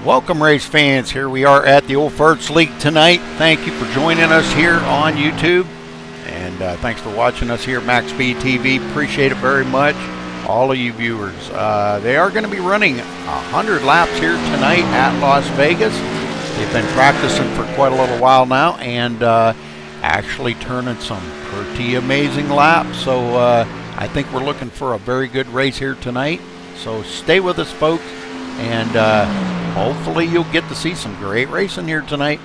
Welcome, race fans. Here we are at the Old Farts League tonight. Thank you for joining us here on YouTube. And thanks for watching us here at MaxSpeedTV. Appreciate it very much. All of you viewers. They are going to be running 100 laps here tonight at Las Vegas. They've been practicing for quite a little while now and actually turning some pretty amazing laps. So I think we're looking for a very good race here tonight. So stay with us, folks, and hopefully you'll get to see some great racing here tonight.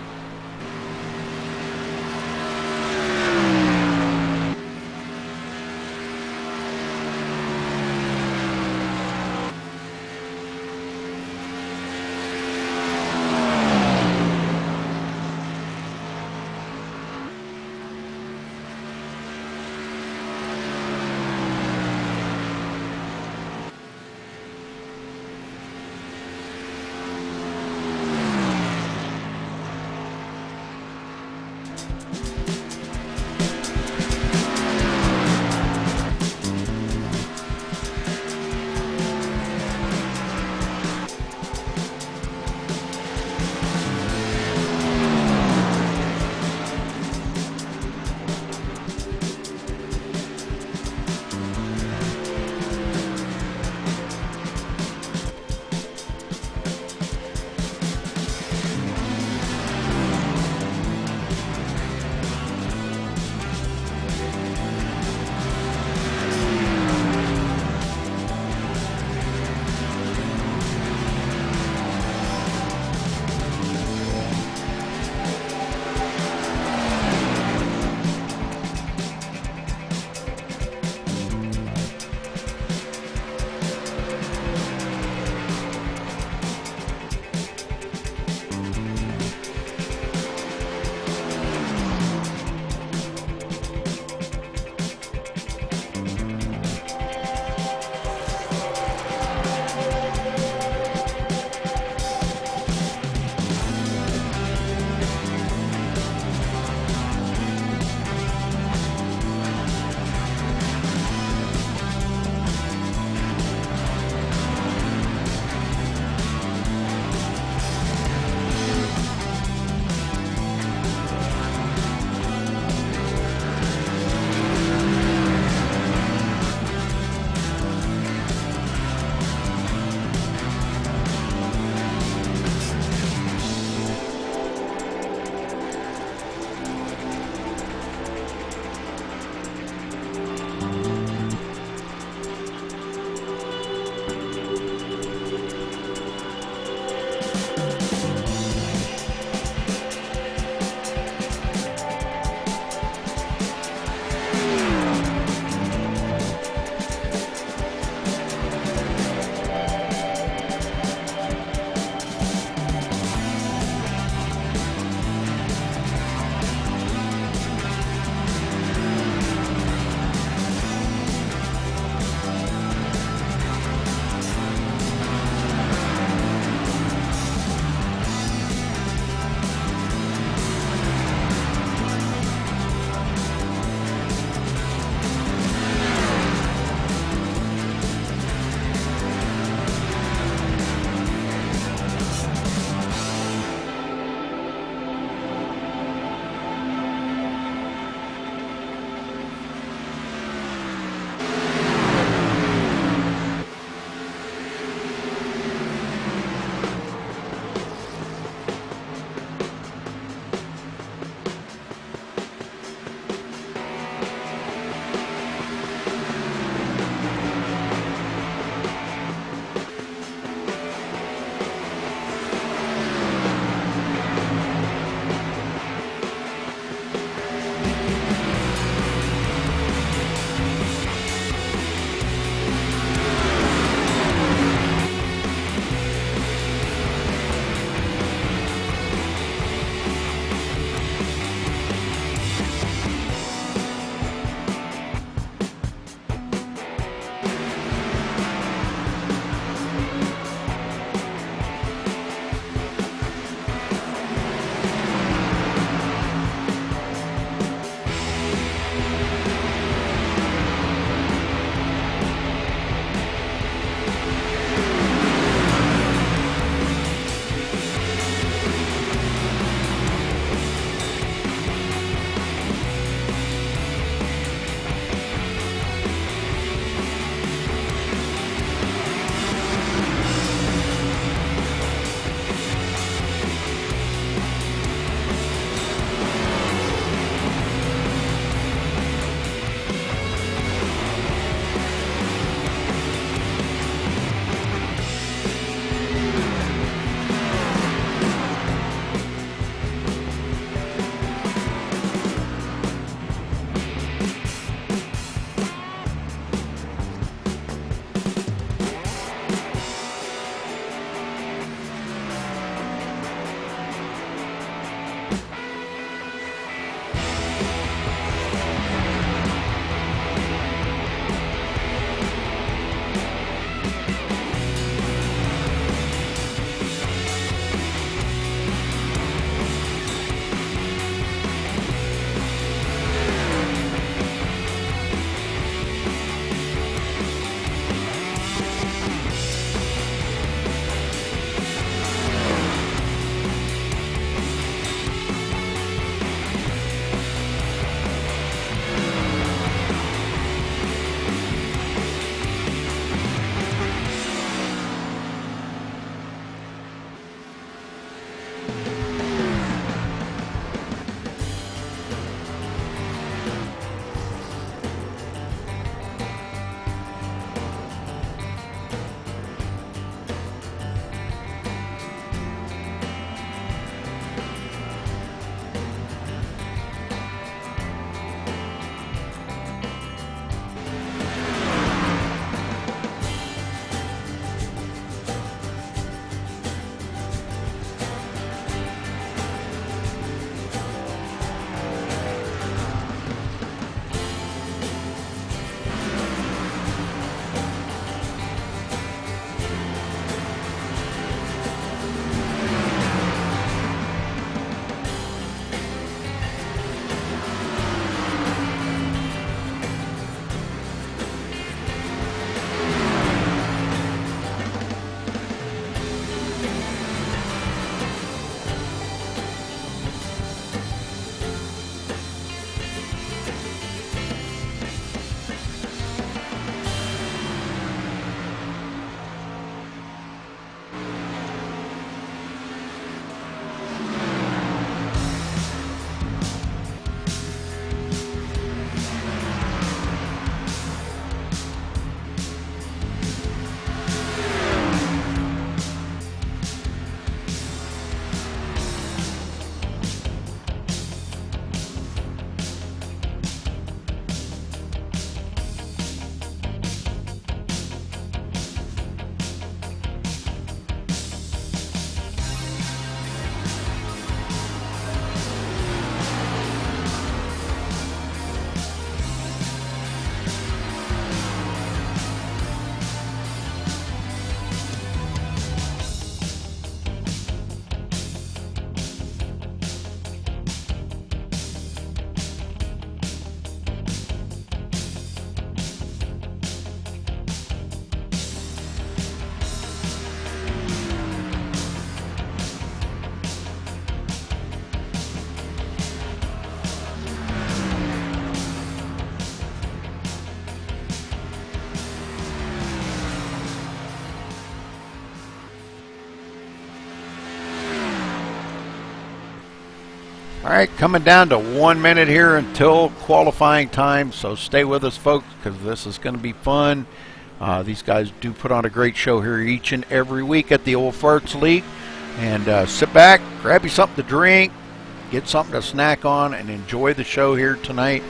All right, coming down to 1 minute here until qualifying time, so stay with us, folks, because this is going to be fun. These guys do put on a great show here each and every week at the Old Farts League. And sit back, grab you something to drink, get something to snack on, and enjoy the show here tonight.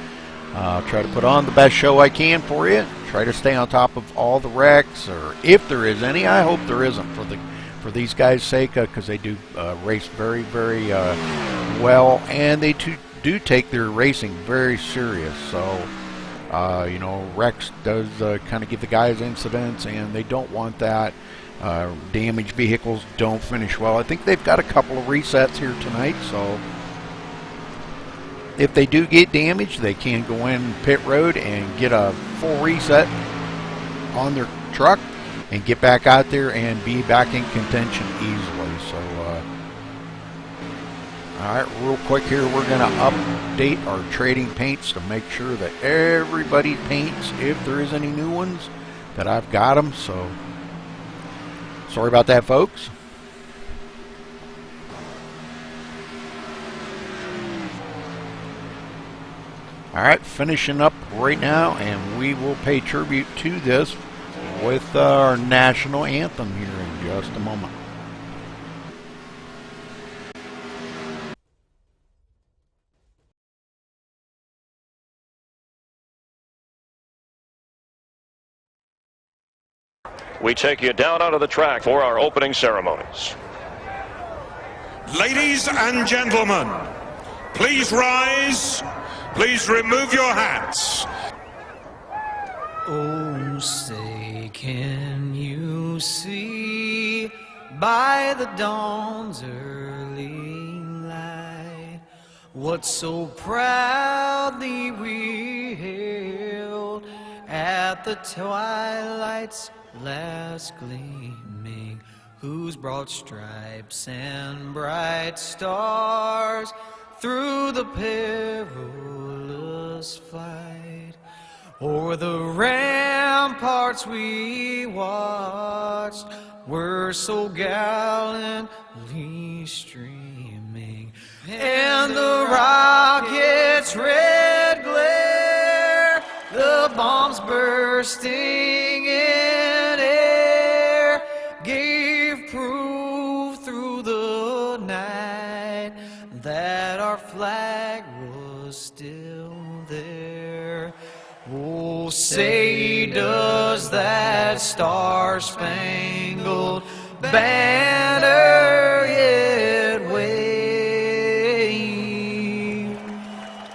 I'll try to put on the best show I can for you. Try to stay on top of all the wrecks, or if there is any. I hope there isn't for these guys' sake, because they do race very, very well, and they do take their racing very serious. So, you know, Rex does kind of give the guys incidents, and they don't want that. Damaged vehicles don't finish well. I think they've got a couple of resets here tonight, so if they do get damaged, they can go in pit road and get a full reset on their truck and get back out there and be back in contention easily. So, all right, real quick here, we're going to update our trading paints to make sure that everybody paints, if there is any new ones, that I've got them. So, sorry about that, folks. All right, finishing up right now, and we will pay tribute to this with our national anthem here in just a moment. We take you down onto the track for our opening ceremonies. Ladies and gentlemen, please rise. Please remove your hats. Oh, say, can you see by the dawn's early light what so proudly we hailed at the twilight's last gleaming, whose broad stripes and bright stars through the perilous flight o'er the ramparts we watched were so gallantly streaming, and the rocket's red glare, the bombs bursting in air, gave proof through the night that our flag was still there. Oh, say, does that star-spangled banner yet wave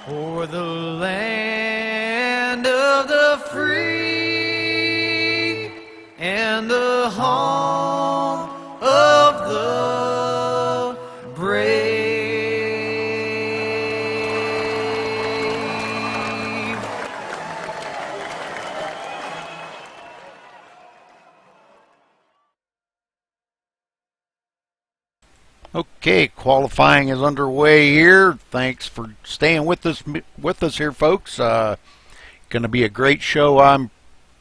o'er the land of the free and the home of the brave? Okay, qualifying is underway here. Thanks for staying with us here, folks. Going to be a great show, I'm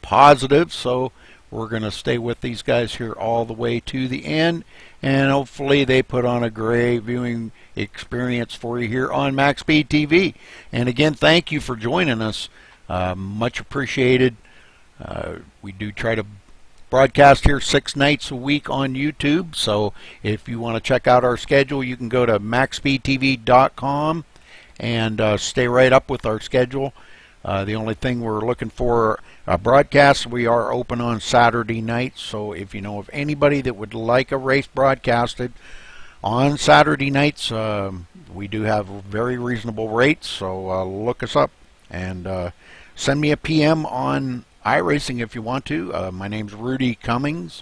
positive. So we're going to stay with these guys here all the way to the end, and hopefully they put on a great viewing experience for you here on MaxSpeedTV. And again, thank you for joining us. Much appreciated. We do try to broadcast here 6 nights a week on YouTube, so if you want to check out our schedule, you can go to MaxSpeedTV.com and stay right up with our schedule. The only thing we're looking for broadcasts, we are open on Saturday nights, so if you know of anybody that would like a race broadcasted on Saturday nights, we do have very reasonable rates, so look us up and send me a PM on iRacing if you want to. My name's Rudy Cummings.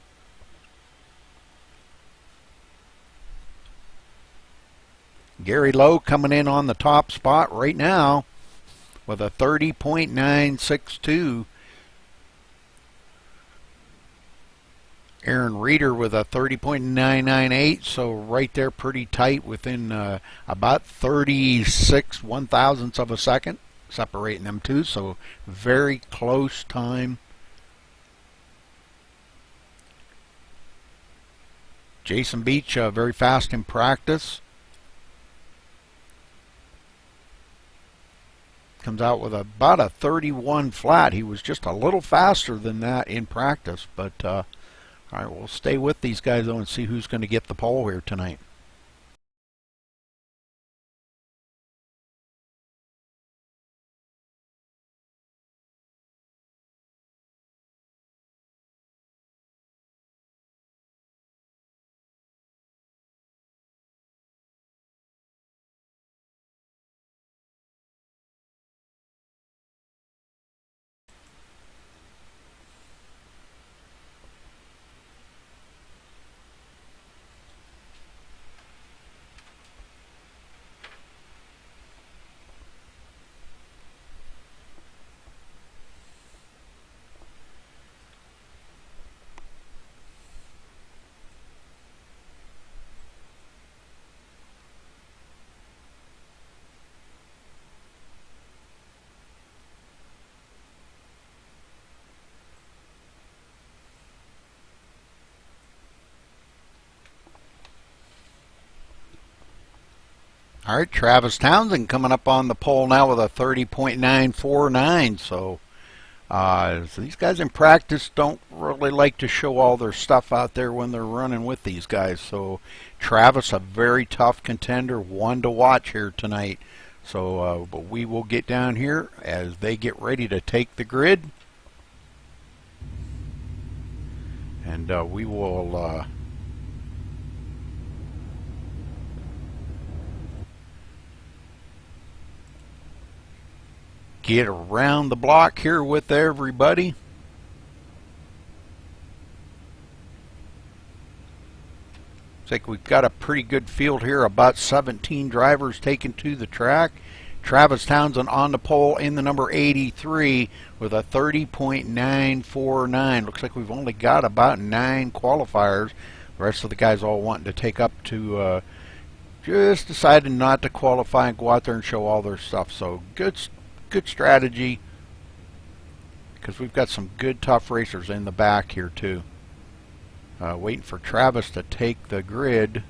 Gary Lowe coming in on the top spot right now with a 30.962. Aaron Reeder with a 30.998, so right there pretty tight within about 36 one-thousandths of a second separating them two, so very close time. Jason Beach very fast in practice. Comes out with about a 31 flat. He was just a little faster than that in practice. But, all right, we'll stay with these guys, though, and see who's going to get the pole here tonight. All right, Travis Townsend coming up on the pole now with a 30.949. So these guys in practice don't really like to show all their stuff out there when they're running with these guys. So Travis, a very tough contender, one to watch here tonight. So, but we will get down here as they get ready to take the grid. And we will... get around the block here with everybody. Looks like we've got a pretty good field here, about 17 drivers taken to the track. Travis Townsend on the pole in the number 83 with a 30.949. Looks like we've only got about 9 qualifiers. The rest of the guys all wanting to take up to just decided not to qualify and go out there and show all their stuff. So good strategy, because we've got some good tough racers in the back here too. Waiting for Travis to take the grid.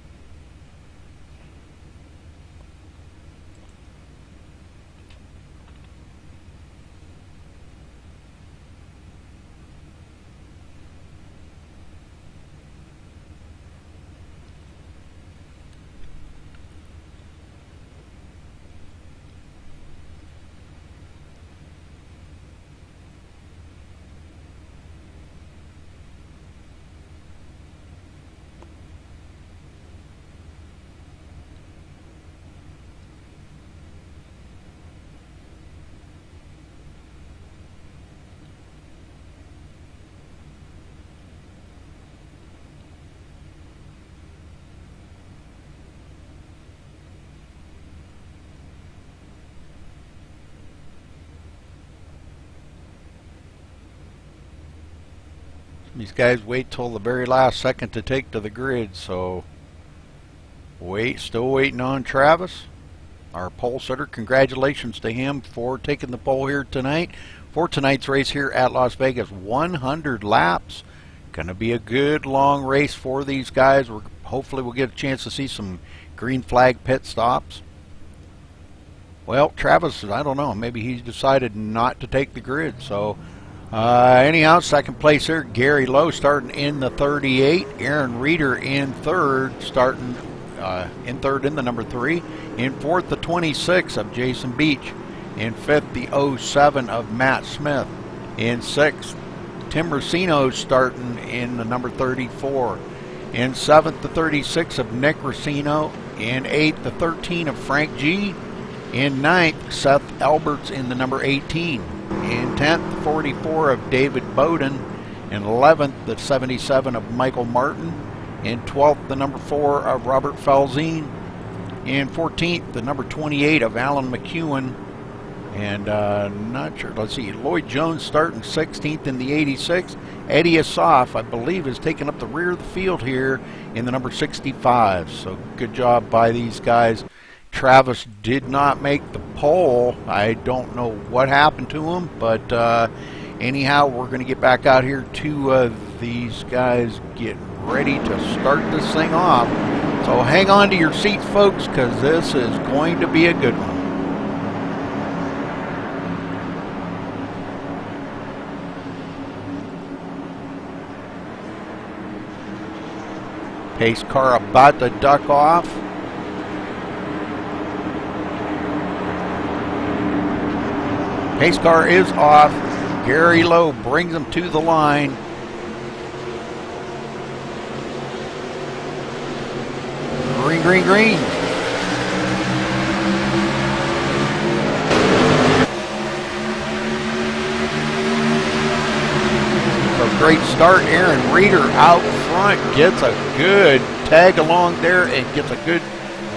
These guys wait till the very last second to take to the grid, so still waiting on Travis, our pole sitter. Congratulations to him for taking the pole here tonight for tonight's race here at Las Vegas. 100 laps. Going to be a good long race for these guys. Hopefully we'll get a chance to see some green flag pit stops. Well, Travis, I don't know, maybe he's decided not to take the grid, so anyhow, second place here, Gary Lowe starting in the 38. Aaron Reeder in third, starting in third in the number 3. In fourth, the 26 of Jason Beach. In fifth, the 07 of Matt Smith. In sixth, Tim Racino starting in the number 34. In seventh, the 36 of Nick Racino. In eighth, the 13 of Frank G. In ninth, Seth Alberts in the number 18. In 10th, the 44 of David Bowden. In 11th, the 77 of Michael Martin. In 12th, the number 4 of Robert Falzine. In 14th, the number 28 of Alan McEwen. And not sure, let's see, Lloyd Jones starting 16th in the 86. Eddie Asaf, I believe, is taking up the rear of the field here in the number 65. So good job by these guys. Travis did not make the pole. I don't know what happened to him, but anyhow, we're going to get back out here to these guys getting ready to start this thing off. So hang on to your seats, folks, because this is going to be a good one. Pace car about to duck off. Pace car is off. Gary Lowe brings him to the line. Green, green, green. So great start. Aaron Reeder out front gets a good tag along there and gets a good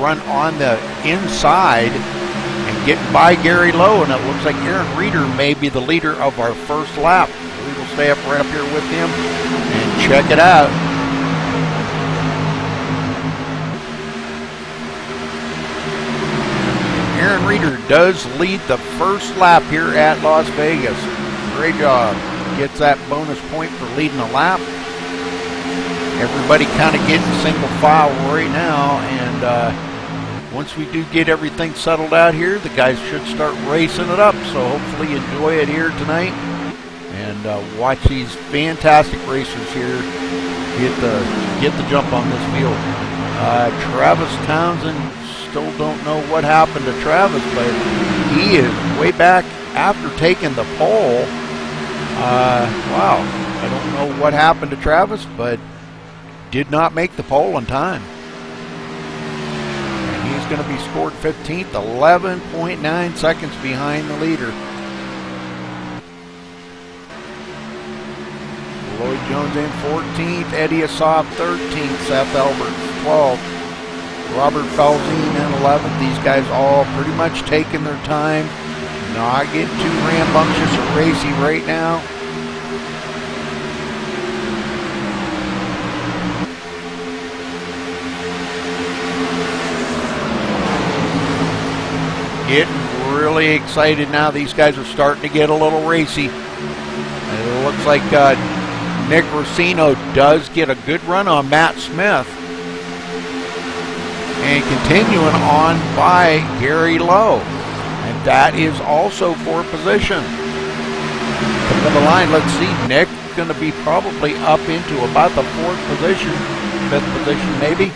run on the inside and getting by Gary Lowe. And it looks like Aaron Reeder may be the leader of our first lap. We will stay up right up here with him and check it out. Aaron Reeder does lead the first lap here at Las Vegas. Great job. Gets that bonus point for leading a lap. Everybody kind of getting single file right now, and once we do get everything settled out here, the guys should start racing it up. So hopefully you enjoy it here tonight and watch these fantastic racers here get the jump on this field. Travis Townsend, still don't know what happened to Travis, but he is way back after taking the pole. Wow, I don't know what happened to Travis, but did not make the pole in time. And he's going to be scored 15th, 11.9 seconds behind the leader. Lloyd Jones in 14th, Eddie Assaf 13th, Seth Albert 12th. Robert Falzine in 11th. These guys all pretty much taking their time, not getting too rambunctious or racy right now. Getting really excited now. These guys are starting to get a little racy. And it looks like Nick Rossino does get a good run on Matt Smith. And continuing on by Gary Lowe. And that is also for position. Coming to the line, let's see. Nick going to be probably up into about the 4th position, 5th position maybe.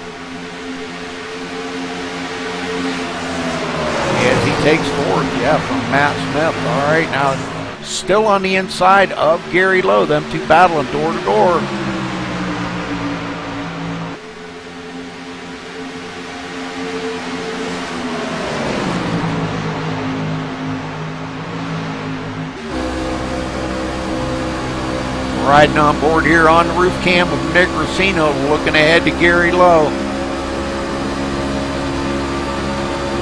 As he takes 4th, yeah, from Matt Smith. All right, now still on the inside of Gary Lowe. Them two battling door to door. Riding on board here on the roof cam with Nick Rossino, looking ahead to Gary Lowe.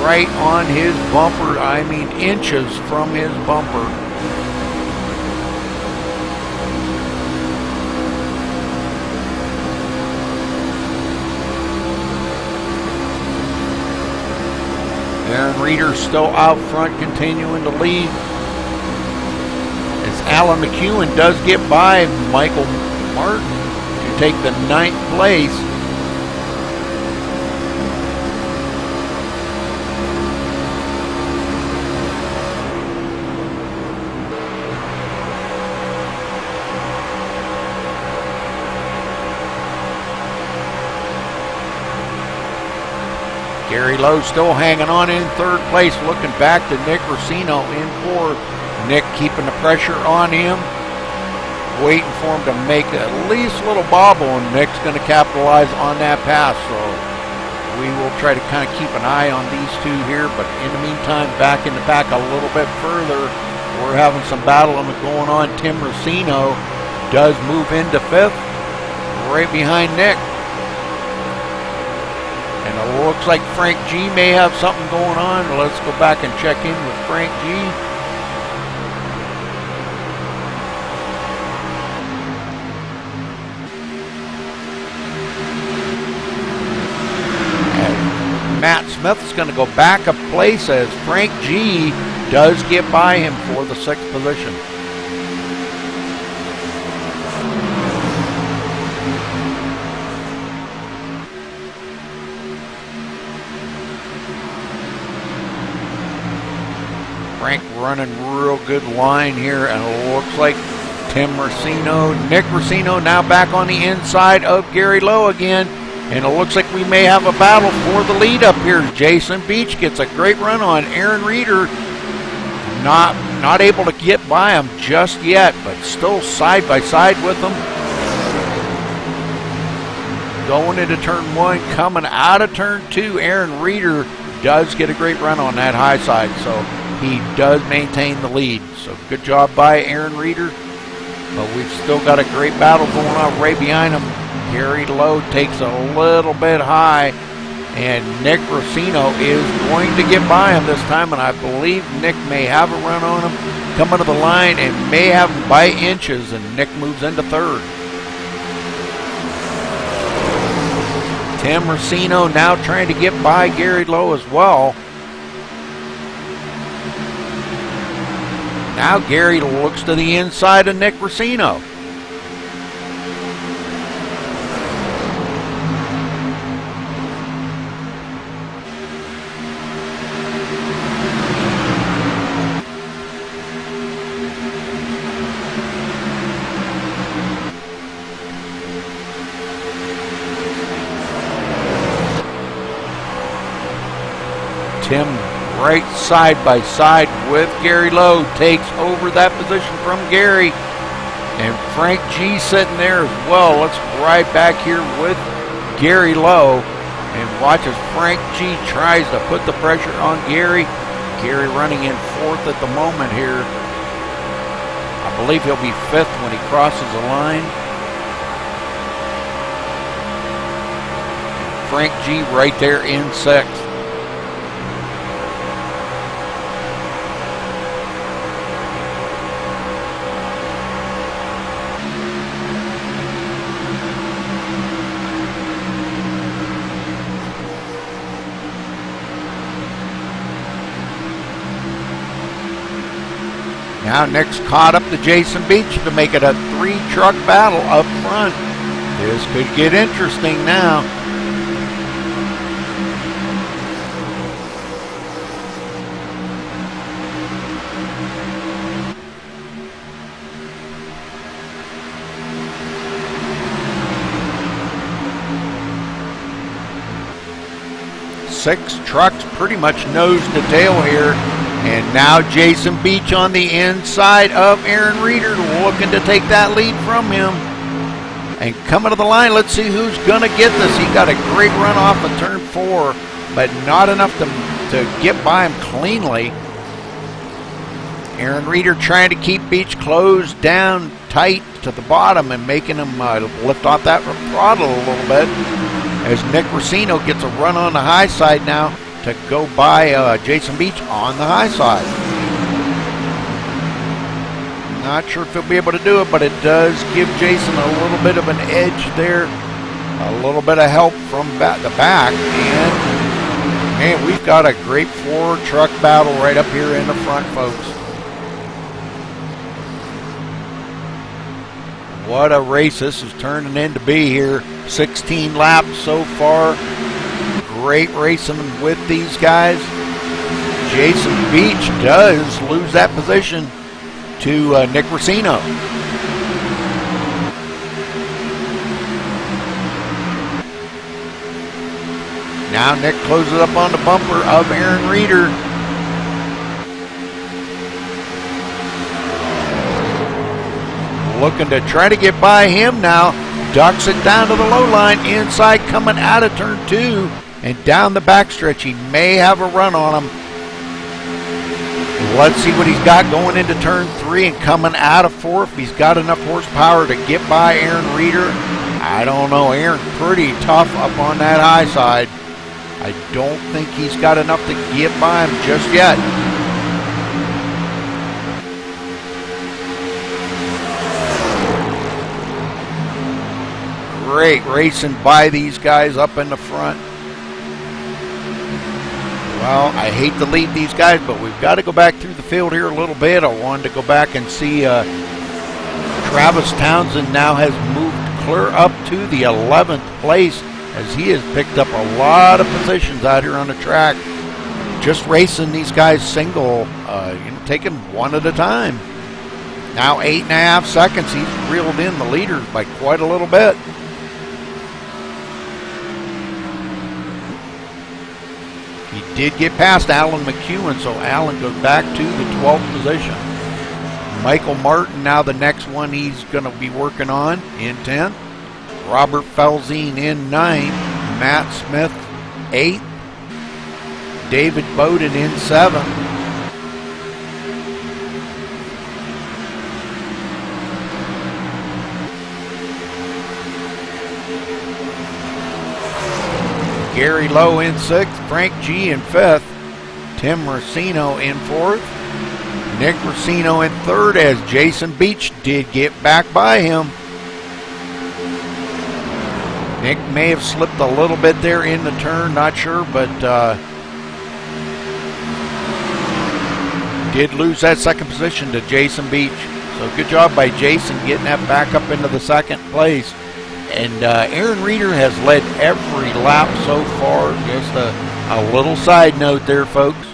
Right on his bumper, I mean inches from his bumper. Aaron Reeder still out front, continuing to lead. Alan McEwen does get by Michael Martin to take the 9th place. Gary Lowe still hanging on in 3rd place, looking back to Nick Rossino in 4th. Nick keeping the pressure on him, waiting for him to make at least a little bobble, and Nick's going to capitalize on that pass. So we will try to kind of keep an eye on these two here, but in the meantime, back in the pack a little bit further, we're having some battling going on. Tim Rossino does move into 5th, right behind Nick. And it looks like Frank G may have something going on. Let's go back and check in with Frank G. Matt Smith is going to go back a place as Frank G does get by him for the 6th position. Frank running real good line here, and it looks like Tim Rossino, Nick Rossino now back on the inside of Gary Lowe again. And it looks like we may have a battle for the lead up here. Jason Beach gets a great run on Aaron Reeder. Not able to get by him just yet, but still side by side with him. Going into turn 1, coming out of turn 2, Aaron Reeder does get a great run on that high side, so he does maintain the lead. So good job by Aaron Reeder. But we've still got a great battle going on right behind him. Gary Lowe takes a little bit high, and Nick Rossino is going to get by him this time, and I believe Nick may have a run on him coming to the line and may have him by inches, and Nick moves into third. Tim Rossino now trying to get by Gary Lowe as well. Now Gary looks to the inside of Nick Rossino. Tim right side by side with Gary Lowe, takes over that position from Gary. And Frank G sitting there as well. Let's ride back here with Gary Lowe and watch as Frank G tries to put the pressure on Gary. Gary running in fourth at the moment here. I believe he'll be fifth when he crosses the line. Frank G right there in sixth. Now Nick's caught up to Jason Beach to make it a 3-truck battle up front. This could get interesting now. Six trucks pretty much nose to tail here. And now Jason Beach on the inside of Aaron Reeder, looking to take that lead from him. And coming to the line, let's see who's going to get this. He got a great run off of turn 4, but not enough to get by him cleanly. Aaron Reeder trying to keep Beach closed down tight to the bottom and making him lift off that throttle a little bit. As Nick Rossino gets a run on the high side now to go by Jason Beach on the high side. Not sure if he'll be able to do it, but it does give Jason a little bit of an edge there. A little bit of help from the back. And, man, we've got a great 4-truck battle right up here in the front, folks. What a race this is turning into be here. 16 laps so far. Great racing with these guys. Jason Beach does lose that position to Nick Rossino. Now Nick closes up on the bumper of Aaron Reeder. Looking to try to get by him now. Ducks it down to the low line. Inside coming out of turn 2. And down the backstretch, he may have a run on him. Let's see what he's got going into turn 3 and coming out of 4. If he's got enough horsepower to get by Aaron Reeder. I don't know. Aaron pretty tough up on that high side. I don't think he's got enough to get by him just yet. Great racing by these guys up in the front. Well, I hate to lead these guys, but we've got to go back through the field here a little bit. I wanted to go back and see Travis Townsend now has moved clear up to the 11th place as he has picked up a lot of positions out here on the track. Just racing these guys single, taking one at a time. Now 8.5 seconds, he's reeled in the leaders by quite a little bit. He did get past Alan McEwen, so Alan goes back to the 12th position. Michael Martin, now the next one he's going to be working on in 10th. Robert Felzine in 9th. Matt Smith 8th. David Bowden in 7th. Gary Lowe in 6th, Frank G in 5th, Tim Racino in 4th, Nick Racino in 3rd as Jason Beach did get back by him. Nick may have slipped a little bit there in the turn, not sure, but did lose that second position to Jason Beach. So good job by Jason getting that back up into the second place. And Aaron Reeder has led every lap so far. Just a little side note there, folks.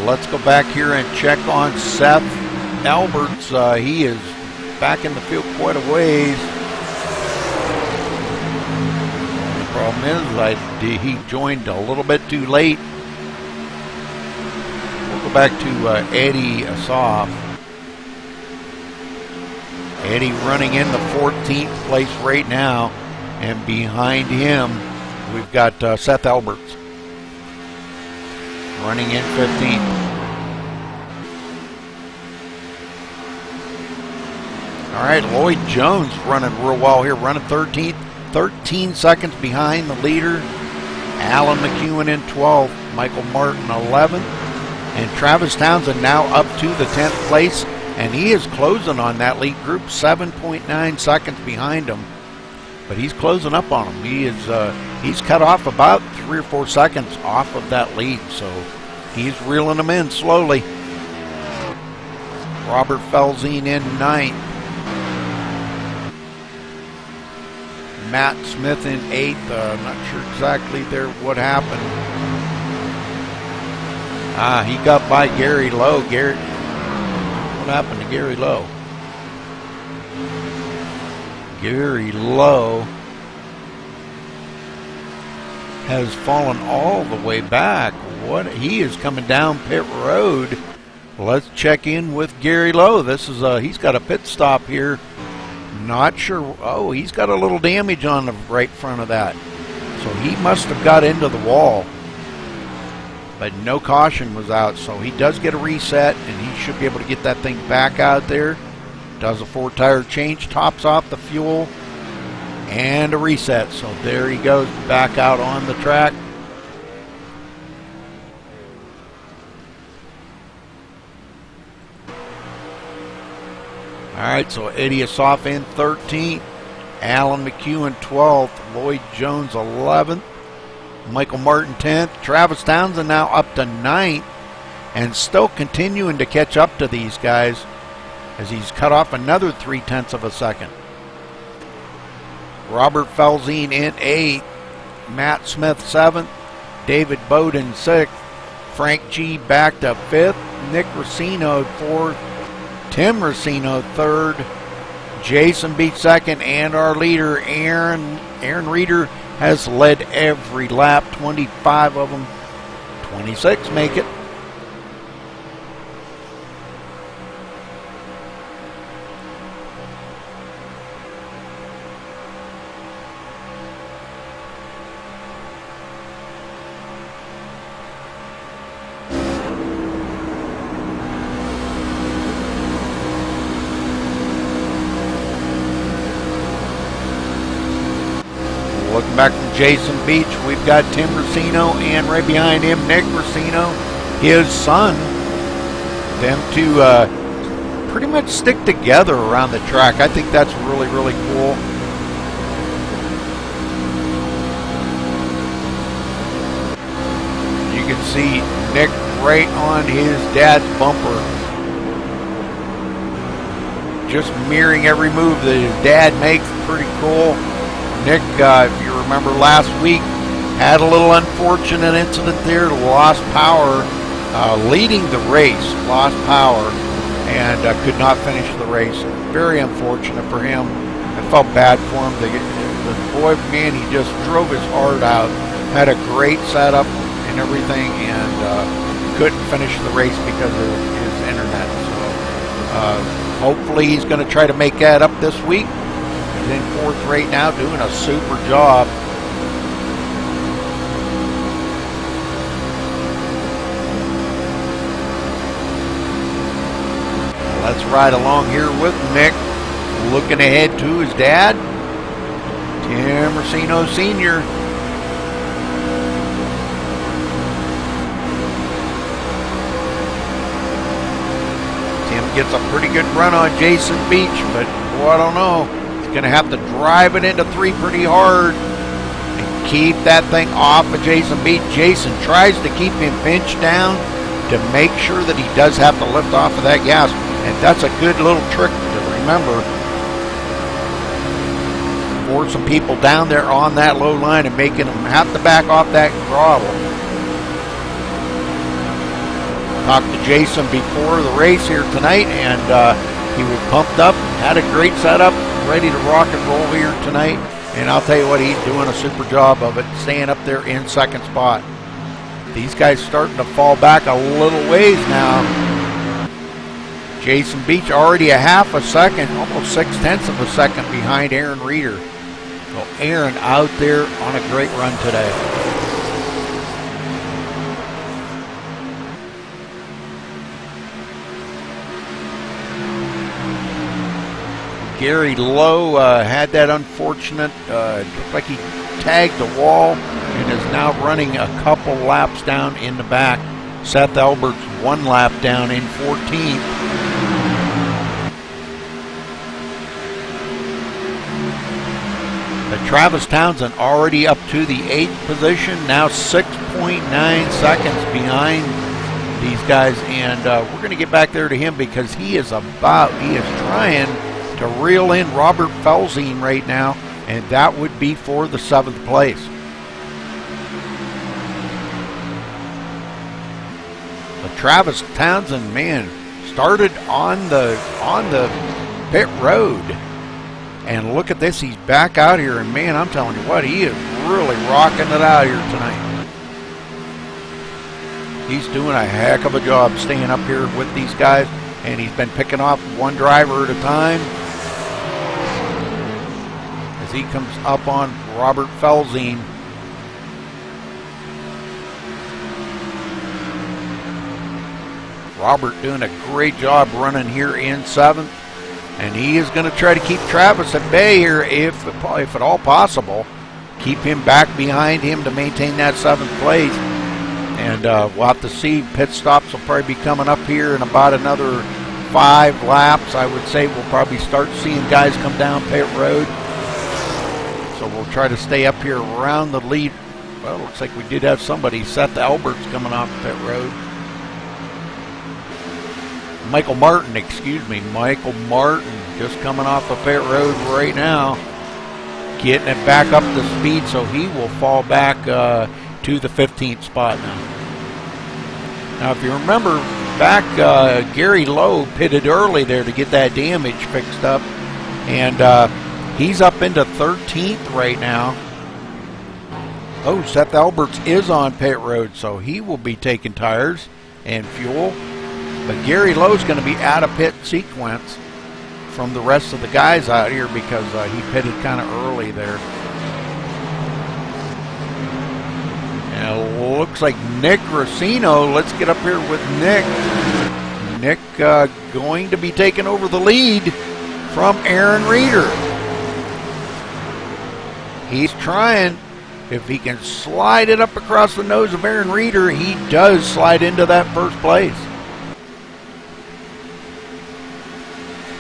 Let's go back here and check on Seth Alberts. He is back in the field quite a ways. The problem is he joined a little bit too late. We'll go back to Eddie Asaf. Eddie running in the 14th place right now, and behind him we've got Seth Alberts running in 15th. All right, Lloyd Jones running real well here, running 13th, 13 seconds behind the leader. Alan McEwen in 12th, Michael Martin 11th, and Travis Townsend now up to the 10th place, and he is closing on that lead group, 7.9 seconds behind him, but he's closing up on him. He's cut off about 3 or 4 seconds off of that lead, so he's reeling them in slowly. Robert Felzine in 9th. Matt Smith in 8th. Not sure exactly there what happened. He got by Gary Lowe. What happened to Gary Lowe? Gary Lowe has fallen all the way back. He is coming down pit road. Let's check in with Gary Lowe. This is he's got a pit stop here. Not sure. Oh, he's got a little damage on the right front of that. So he must have got into the wall. But no caution was out, so he does get a reset, and he should be able to get that thing back out there. Does a 4-tire change, tops off the fuel, and a reset. So there he goes back out on the track. All right, so Eddie Asaf in 13th, Alan McEwen 12th, Lloyd Jones 11th, Michael Martin 10th, Travis Townsend now up to 9th, and still continuing to catch up to these guys as he's cut off another 0.3 of a second. Robert Felzine in 8th, Matt Smith 7th, David Bowden 6th, Frank G back to 5th, Nick Racino 4th, Tim Racino 3rd, Jason Beach 2nd, and our leader Aaron Reeder has led every lap, 25 of them, 26 make it. Looking back from Jason Beach, we've got Tim Racino, and right behind him, Nick Racino, his son. Them two pretty much stick together around the track. I think that's really, really cool. You can see Nick right on his dad's bumper, just mirroring every move that his dad makes. Pretty cool. Nick, if you remember last week, had a little unfortunate incident there, lost power, leading the race, lost power, and could not finish the race. Very unfortunate for him. I felt bad for him. The boy, man, he just drove his heart out, had a great setup and everything, and couldn't finish the race because of his internet. So hopefully he's going to try to make that up this week. He's in fourth right now, doing a super job. Let's ride along here with Nick, looking ahead to his dad, Tim Racino Sr. Tim gets a pretty good run on Jason Beach, but boy, I don't know. He's going to have to drive it into three pretty hard and keep that thing off of Jason Beach. Jason tries to keep him pinched down to make sure that he does have to lift off of that gas. And that's a good little trick to remember. Force some people down there on that low line and making them have to back off that throttle. Talked to Jason before the race here tonight, and he was pumped up, had a great setup, ready to rock and roll here tonight. And I'll tell you what, he's doing a super job of it, staying up there in second spot. These guys starting to fall back a little ways now. Jason Beach already a half a second, almost 0.6 of a second behind Aaron Reeder. So Aaron out there on a great run today. Gary Lowe had that unfortunate, looked like he tagged the wall and is now running a couple laps down in the back. Seth Albert's one lap down in 14th. Travis Townsend already up to the 8th position, now 6.9 seconds behind these guys, and we're going to get back there to him because he is trying to reel in Robert Felzine right now, and that would be for the 7th place. But Travis Townsend, man, started on the pit road. And look at this, he's back out here, and man, I'm telling you what, he is really rocking it out here tonight. He's doing a heck of a job staying up here with these guys, and he's been picking off one driver at a time as he comes up on Robert Felzine. Robert doing a great job running here in 7th. And he is going to try to keep Travis at bay here if at all possible. Keep him back behind him to maintain that 7th place. And we'll have to see. Pit stops will probably be coming up here in about another 5 laps. I would say we'll probably start seeing guys come down pit road. So we'll try to stay up here around the lead. Well, looks like we did have somebody. Seth Albert's coming off pit road. Michael Martin just coming off the pit road right now, getting it back up to speed, so he will fall back to the 15th spot now. Now, if you remember back, Gary Lowe pitted early there to get that damage fixed up, and he's up into 13th right now. Oh, Seth Alberts is on pit road, so he will be taking tires and fuel. But Gary Lowe's going to be out of pit sequence from the rest of the guys out here because he pitted kind of early there. And it looks like Nick Racino. Let's get up here with Nick. Nick going to be taking over the lead from Aaron Reeder. He's trying. If he can slide it up across the nose of Aaron Reeder, he does slide into that first place.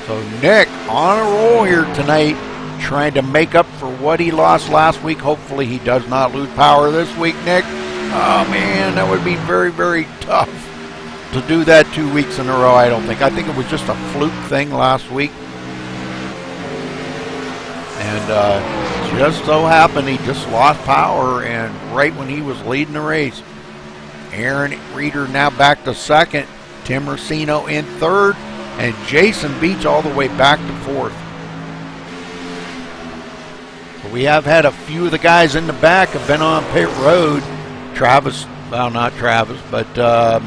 So Nick on a roll here tonight, trying to make up for what he lost last week. Hopefully he does not lose power this week, Nick. Oh man, that would be very, very tough to do that 2 weeks in a row, I don't think. I think it was just a fluke thing last week. And just so happened he just lost power, and right when he was leading the race. Aaron Reeder now back to second, Tim Racino in third, and Jason Beach all the way back to fourth. But we have had a few of the guys in the back have been on pit road. Travis, well, not Travis, but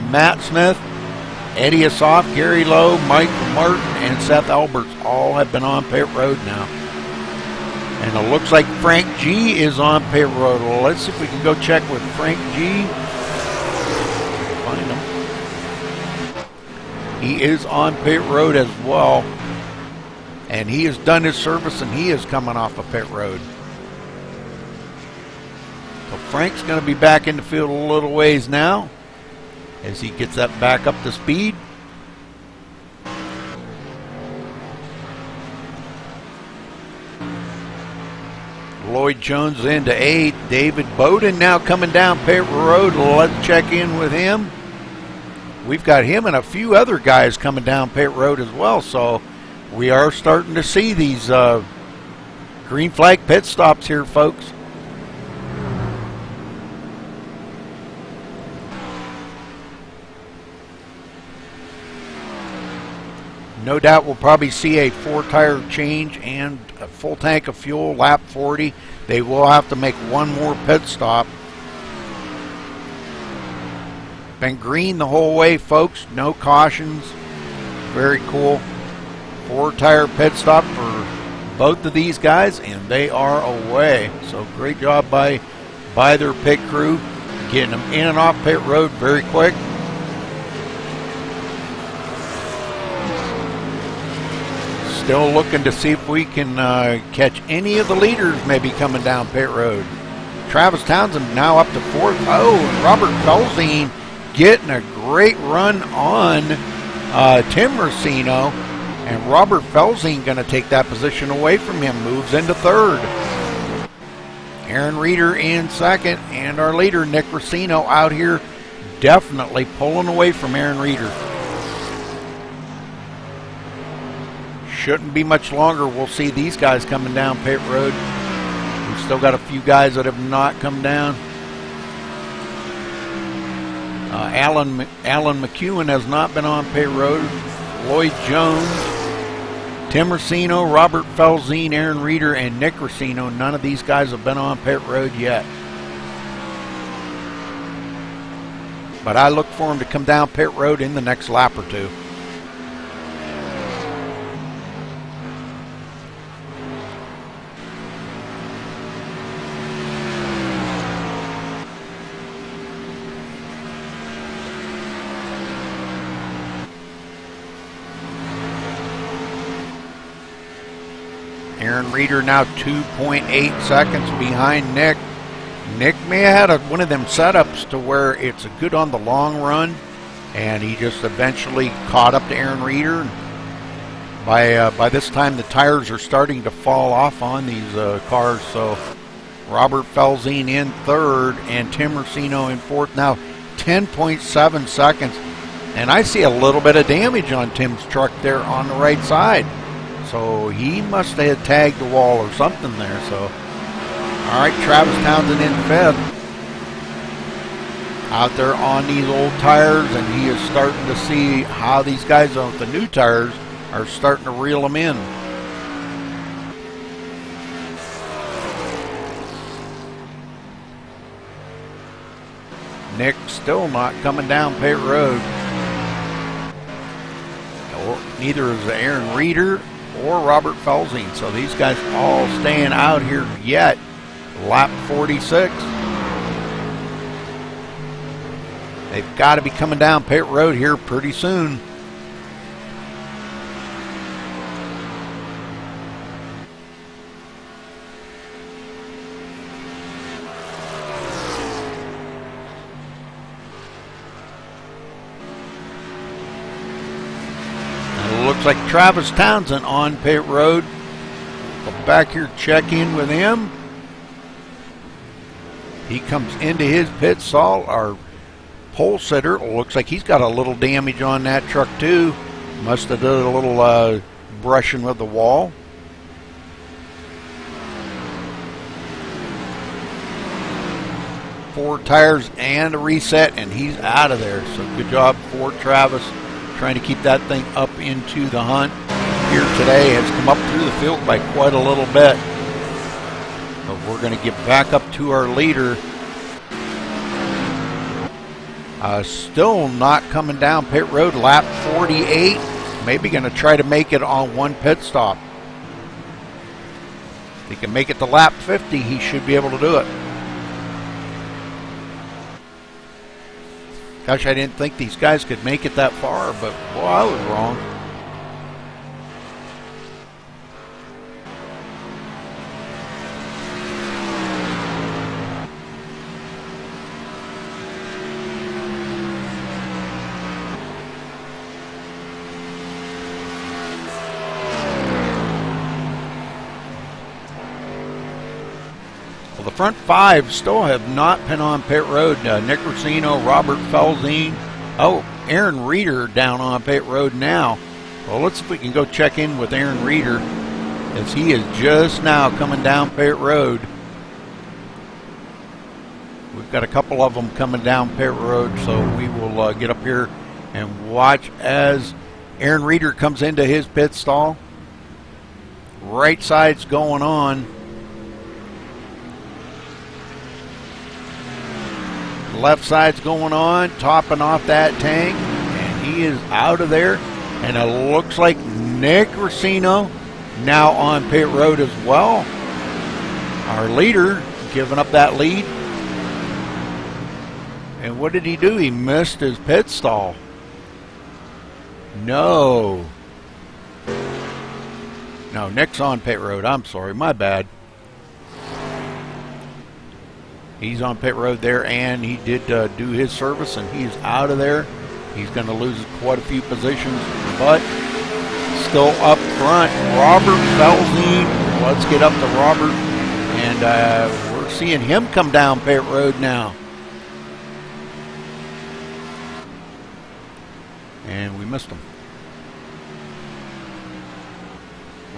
Matt Smith, Eddie Assoff, Gary Lowe, Mike Martin, and Seth Alberts all have been on pit road now. And it looks like Frank G is on pit road. Well, let's see if we can go check with Frank G. Find him. He is on pit road as well. And he has done his service, and he is coming off of pit road. So Frank's going to be back in the field a little ways now as he gets that back up to speed. Lloyd Jones into 8. David Bowden now coming down pit road. Let's check in with him. We've got him and a few other guys coming down pit road as well. So we are starting to see these green flag pit stops here, folks. No doubt we'll probably see a 4-tire change and a full tank of fuel, lap 40. They will have to make one more pit stop. Been green the whole way, folks. No cautions. Very cool. 4-tire pit stop for both of these guys, and they are away. So great job by their pit crew, getting them in and off pit road very quick. Still looking to see if we can catch any of the leaders maybe coming down pit road. Travis Townsend now up to fourth. Oh, and Robert Felzine getting a great run on Tim Racino. And Robert Felzine going to take that position away from him. Moves into third. Aaron Reeder in second. And our leader, Nick Racino, out here definitely pulling away from Aaron Reeder. Shouldn't be much longer. We'll see these guys coming down pit road. We've still got a few guys that have not come down. Alan McEwen has not been on pit road. Lloyd Jones, Tim Racino, Robert Felzine, Aaron Reeder, and Nick Racino. None of these guys have been on pit road yet. But I look for them to come down pit road in the next lap or two. Aaron Reeder now 2.8 seconds behind Nick. Nick may have had one of them setups to where it's good on the long run, and he just eventually caught up to Aaron Reeder. By this time, the tires are starting to fall off on these cars. So Robert Felzine in third and Tim Racino in fourth. Now 10.7 seconds, and I see a little bit of damage on Tim's truck there on the right side. So he must have tagged the wall or something there. So, all right, Travis Townsend in fifth. Out there on these old tires, and he is starting to see how these guys on the new tires are starting to reel them in. Nick still not coming down pit road. Neither is Aaron Reeder or Robert Felzine. So these guys all staying out here yet. Lap 46. They've got to be coming down pit road here pretty soon. Looks like Travis Townsend on pit road. Go back here, check in with him. He comes into his pit. Saul, our pole sitter, looks like he's got a little damage on that truck too. Must have done a little brushing with the wall. 4 tires and a reset, and he's out of there. So good job for Travis, trying to keep that thing up into the hunt here today. Has come up through the field by quite a little bit. But we're going to get back up to our leader. Still not coming down pit road, lap 48. Maybe going to try to make it on one pit stop. If he can make it to lap 50, he should be able to do it. Gosh, I didn't think these guys could make it that far, but boy, I was wrong. The front 5 still have not been on pit road. Nick Racino, Robert Felzine. Oh, Aaron Reeder down on pit road now. Well, let's see if we can go check in with Aaron Reeder, as he is just now coming down pit road. We've got a couple of them coming down pit road, so we will get up here and watch as Aaron Reeder comes into his pit stall. Right side's going on. Left side's going on, topping off that tank, and he is out of there. And it looks like Nick Racino now on pit road as well. Our leader giving up that lead. And what did he do? He missed his pit stall. No, Nick's on pit road. I'm sorry, my bad. He's on pit road there, and he did do his service, and he's out of there. He's going to lose quite a few positions, but still up front, Robert Felzine. Let's get up to Robert, and we're seeing him come down pit road now. And we missed him.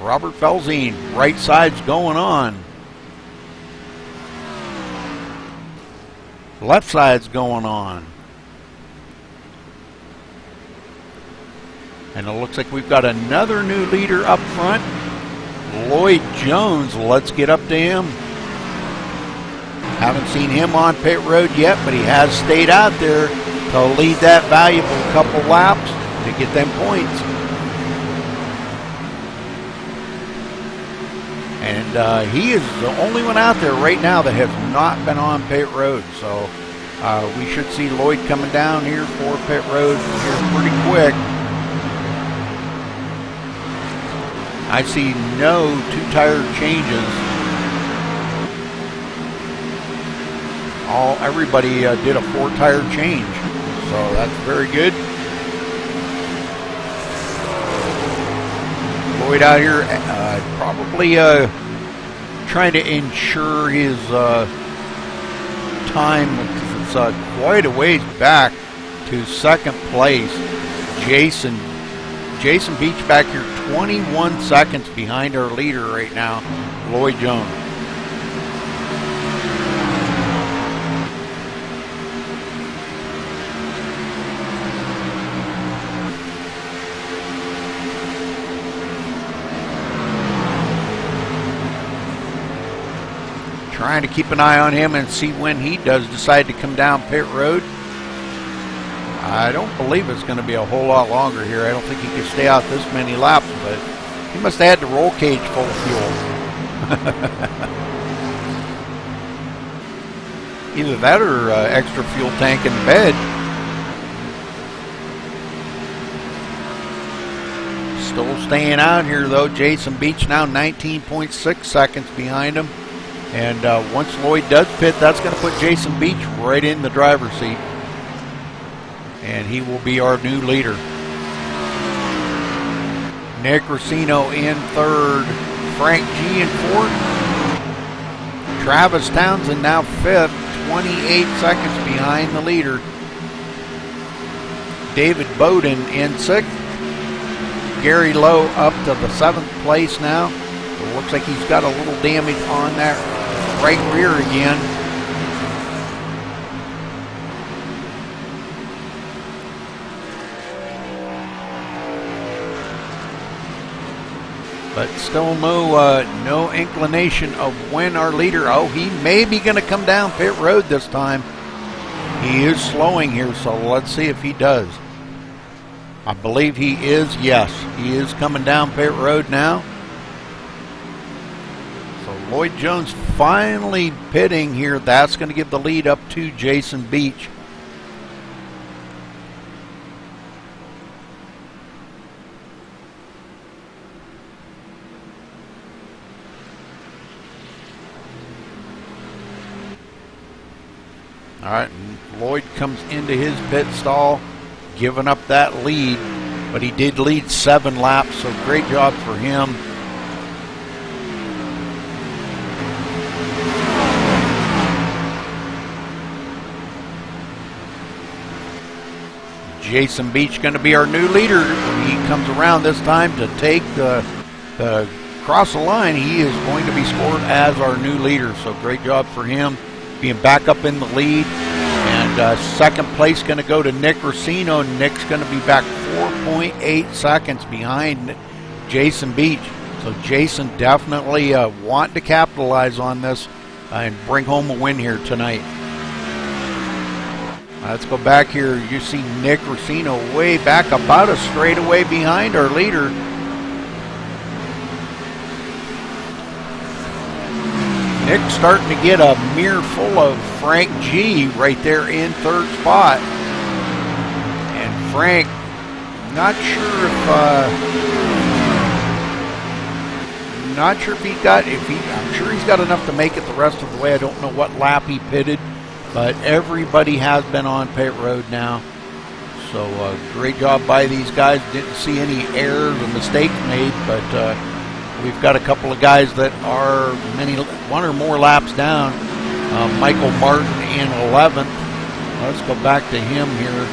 Robert Felzine, right side's going on. Left side's going on. And it looks like we've got another new leader up front. Lloyd Jones, let's get up to him. Haven't seen him on pit road yet, but he has stayed out there to lead that valuable couple laps to get them points. And he is the only one out there right now that has not been on pit road. So we should see Lloyd coming down here for pit road here pretty quick. I see no 2-tire changes. Everybody did a 4-tire change. So that's very good. Lloyd out here probably trying to ensure his time, because it's quite a ways back to second place. Jason Beach back here 21 seconds behind our leader right now, Lloyd Jones. Trying to keep an eye on him and see when he does decide to come down pit road. I don't believe it's going to be a whole lot longer here. I don't think he can stay out this many laps, but he must have had the roll cage full of fuel. Either that or extra fuel tank in the bed. Still staying out here though. Jason Beach now 19.6 seconds behind him. And once Lloyd does pit, that's going to put Jason Beach right in the driver's seat. And he will be our new leader. Nick Racino in third. Frank G in fourth. Travis Townsend now fifth, 28 seconds behind the leader. David Bowden in sixth. Gary Lowe up to the 7th place now. It looks like he's got a little damage on that right rear again. but still no inclination of when our leader. Oh, he may be going to come down pit road this time. He is slowing here, so let's see if he does. I believe he is. Yes, he is coming down pit road now. So Lloyd Jones finally pitting here. That's going to give the lead up to Jason Beach. All right, Lloyd comes into his pit stall, giving up that lead, but he did lead 7 laps, so great job for him. Jason Beach going to be our new leader when he comes around this time to take the cross the line. He is going to be scored as our new leader, so great job for him, being back up in the lead. And second place going to go to Nick Racino. Nick's going to be back 4.8 seconds behind Jason Beach. So Jason definitely wanting to capitalize on this and bring home a win here tonight. Let's go back here. You see Nick Racino way back, about a straightaway behind our leader. Nick starting to get a mirror full of Frank G right there in third spot. And Frank, not sure if I'm sure he's got enough to make it the rest of the way. I don't know what lap he pitted, but everybody has been on pit road now. So great job by these guys. Didn't see any errors or mistakes made, but we've got a couple of guys that are one or more laps down. Michael Martin in 11th. Let's go back to him here.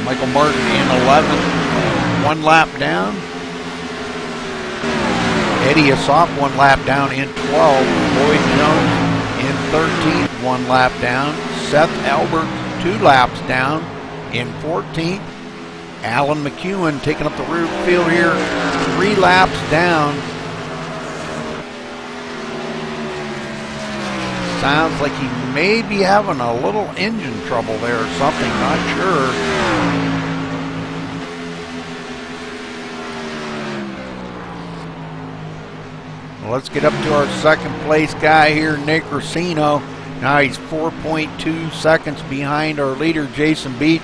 Michael Martin in 11th, 1 lap down. Eddie Assoff 1 lap down in 12th. Lloyd Jones in 13th, 1 lap down. Seth Albert 2 laps down in 14th. Alan McEwen taking up the rear field here, 3 laps down. Sounds like he may be having a little engine trouble there or something, not sure. Well, let's get up to our second place guy here, Nick Racino. Now he's 4.2 seconds behind our leader, Jason Beach.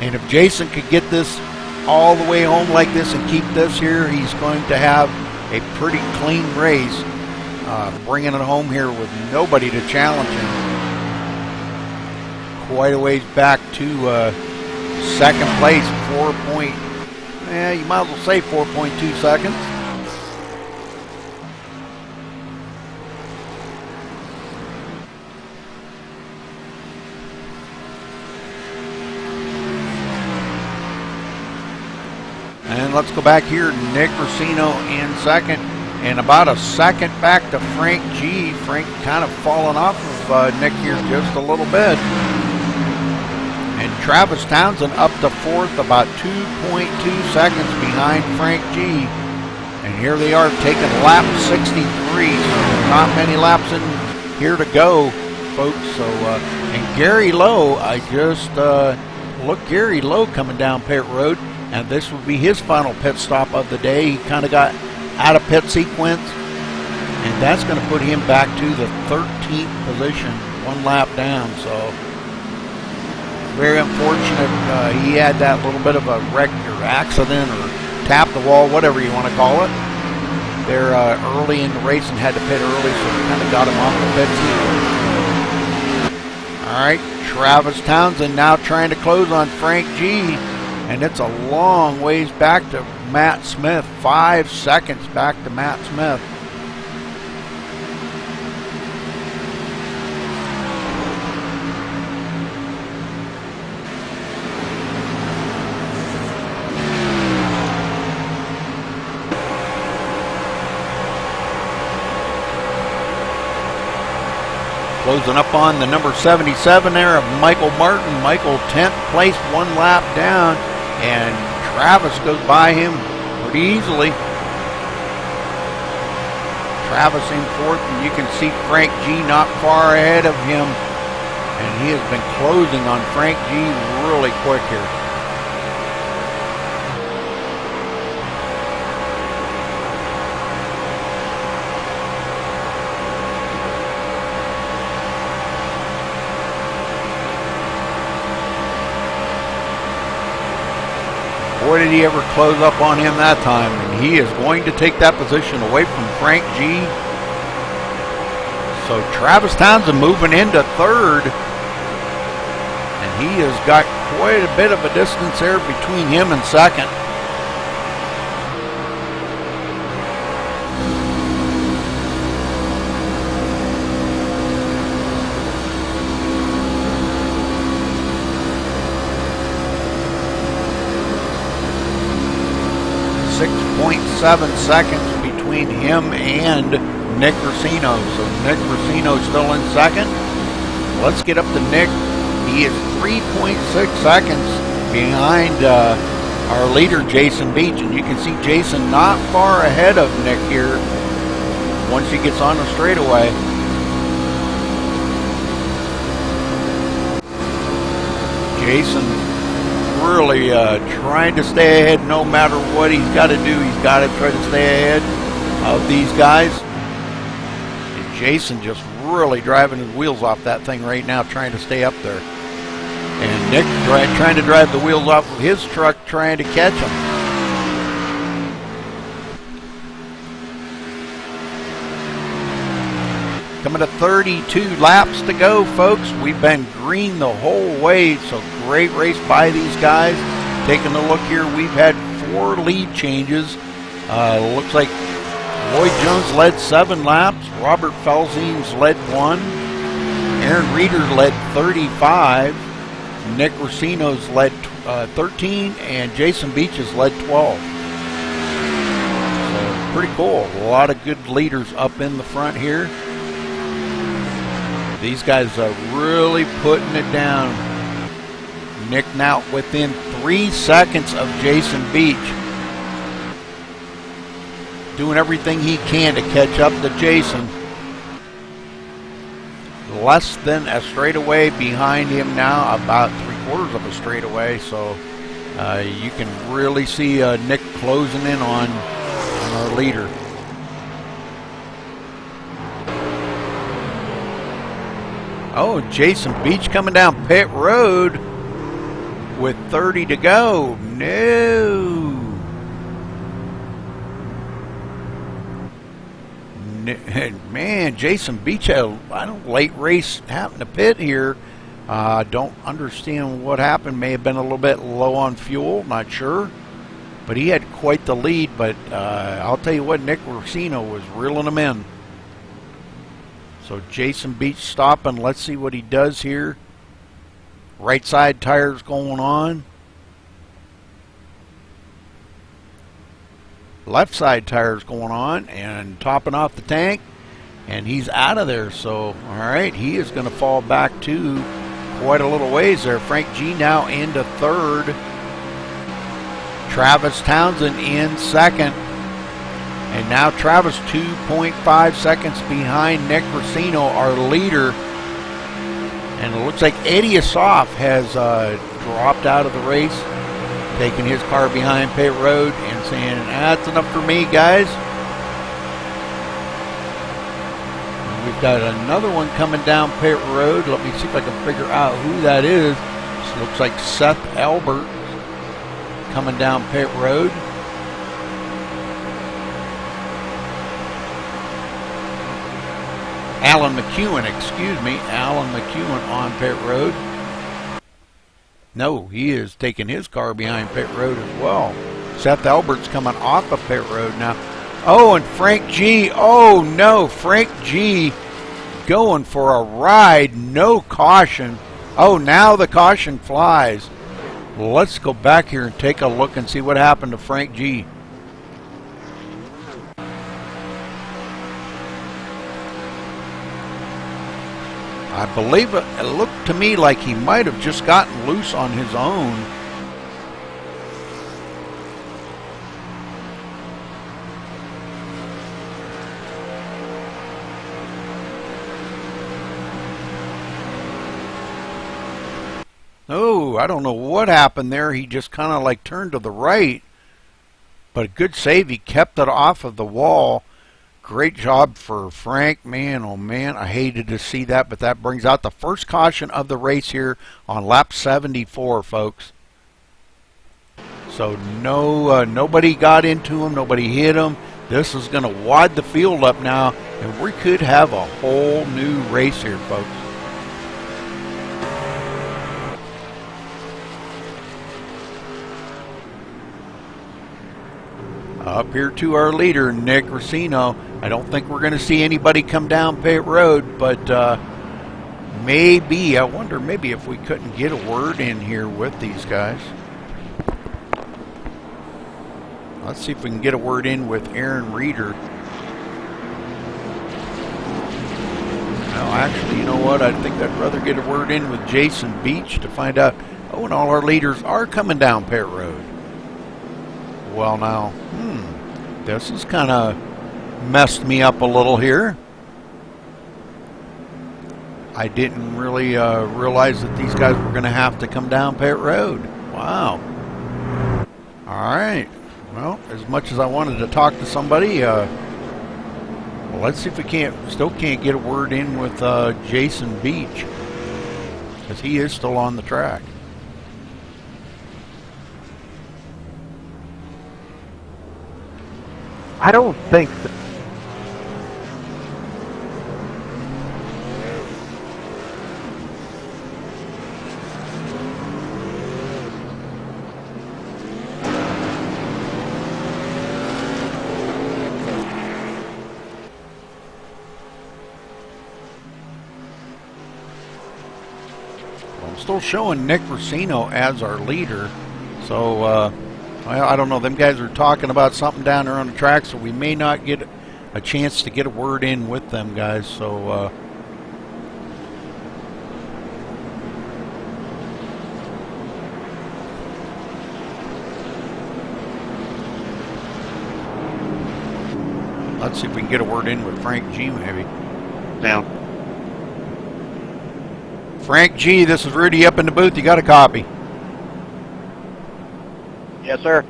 And if Jason could get this all the way home like this and keep this here, he's going to have a pretty clean race, bringing it home here with nobody to challenge him. Quite a ways back to second place, you might as well say 4.2 seconds. And let's go back here, Nick Racino in second, and about a second back to Frank G. Frank kind of falling off of Nick here just a little bit. And Travis Townsend up to fourth, about 2.2 seconds behind Frank G. And here they are taking lap 63, so not many laps in here to go, folks. So, and Gary Lowe, I just looked Gary Lowe coming down pit road. And this will be his final pit stop of the day. He kind of got out of pit sequence. And that's going to put him back to the 13th position, 1 lap down. So, very unfortunate. He had that little bit of a wreck or accident or tap the wall, whatever you want to call it. They're early in the race and had to pit early, so it kind of got him off the pit sequence. All right, Travis Townsend now trying to close on Frank G. And it's a long ways back to Matt Smith, 5 seconds back to Matt Smith. Closing up on the number 77 there of Michael Martin. Michael 10th place, 1 lap down. And Travis goes by him pretty easily. Travis in fourth, and you can see Frank G not far ahead of him. And he has been closing on Frank G really quick here. Boy, did he ever close up on him that time. And he is going to take that position away from Frank G. So Travis Townsend moving into third. And he has got quite a bit of a distance there between him and second. .7 seconds between him and Nick Racino. So Nick Racino still in second. Let's get up to Nick. He is 3.6 seconds behind our leader, Jason Beach. And you can see Jason not far ahead of Nick here once he gets on the straightaway. Jason really trying to stay ahead no matter what he's got to do. He's got to try to stay ahead of these guys. And Jason just really driving his wheels off that thing right now, trying to stay up there. And Nick trying to drive the wheels off of his truck, trying to catch him. Coming to 32 laps to go, folks. We've been green the whole way, so great race by these guys. Taking a look here, we've had 4 lead changes. Looks like Lloyd Jones led 7 laps. Robert Felzines led 1. Aaron Reeder led 35. Nick Racino's led 13. And Jason Beach's led 12. So pretty cool. A lot of good leaders up in the front here. These guys are really putting it down. Nick now within 3 seconds of Jason Beach. Doing everything he can to catch up to Jason. Less than a straightaway behind him now, about 3/4 of a straightaway. So you can really see Nick closing in on our leader. Oh, Jason Beach coming down pit road with 30 to go. No. Man, Jason Beach had a late race happen to pit here. Don't understand what happened. May have been a little bit low on fuel, not sure. But he had quite the lead. But I'll tell you what, Nick Racino was reeling him in. So Jason Beach stopping. Let's see what he does here. Right side tires going on. Left side tires going on and topping off the tank. And he's out of there. So, all right, he is going to fall back to quite a little ways there. Frank G now into third. Travis Townsend in second. And now Travis 2.5 seconds behind Nick Racino, our leader. And it looks like Eddie Assoff has dropped out of the race, taking his car behind pit road and saying, that's enough for me, guys. And we've got another one coming down pit road. Let me see if I can figure out who that is. This looks like Seth Albert coming down pit road. Alan McEwen, excuse me. Alan McEwen on pit road. No, he is taking his car behind pit road as well. Seth Albert's coming off of pit road now. Oh, and Frank G. Oh, no. Frank G. going for a ride. No caution. Oh, now the caution flies. Well, let's go back here and take a look and see what happened to Frank G. I believe it looked to me like he might have just gotten loose on his own. Oh, I don't know what happened there. He just kind of like turned to the right. But a good save. He kept it off of the wall. Great job for Frank. Man, oh man, I hated to see that, but that brings out the first caution of the race here on lap 74, folks. So nobody got into him, nobody hit him. This is going to wad the field up now, and we could have a whole new race here, folks. Up here to our leader, Nick Racino. I don't think we're going to see anybody come down pit road, but maybe, I wonder maybe if we couldn't get a word in here with these guys. Let's see if we can get a word in with Aaron Reeder. No, actually, you know what? I think I'd rather get a word in with Jason Beach to find out, oh, and all our leaders are coming down pit road. Well, now, this has kind of messed me up a little here. I didn't really realize that these guys were going to have to come down pit road. Wow. All right. Well, as much as I wanted to talk to somebody, well, let's see if we still can't get a word in with Jason Beach, because he is still on the track. I don't think so. I'm still showing Nick Racino as our leader, so well, I don't know. Them guys are talking about something down there on the track, so we may not get a chance to get a word in with them guys. So let's see if we can get a word in with Frank G. maybe. Down. Frank G., this is Rudy up in the booth. You got a copy? Yes, sir.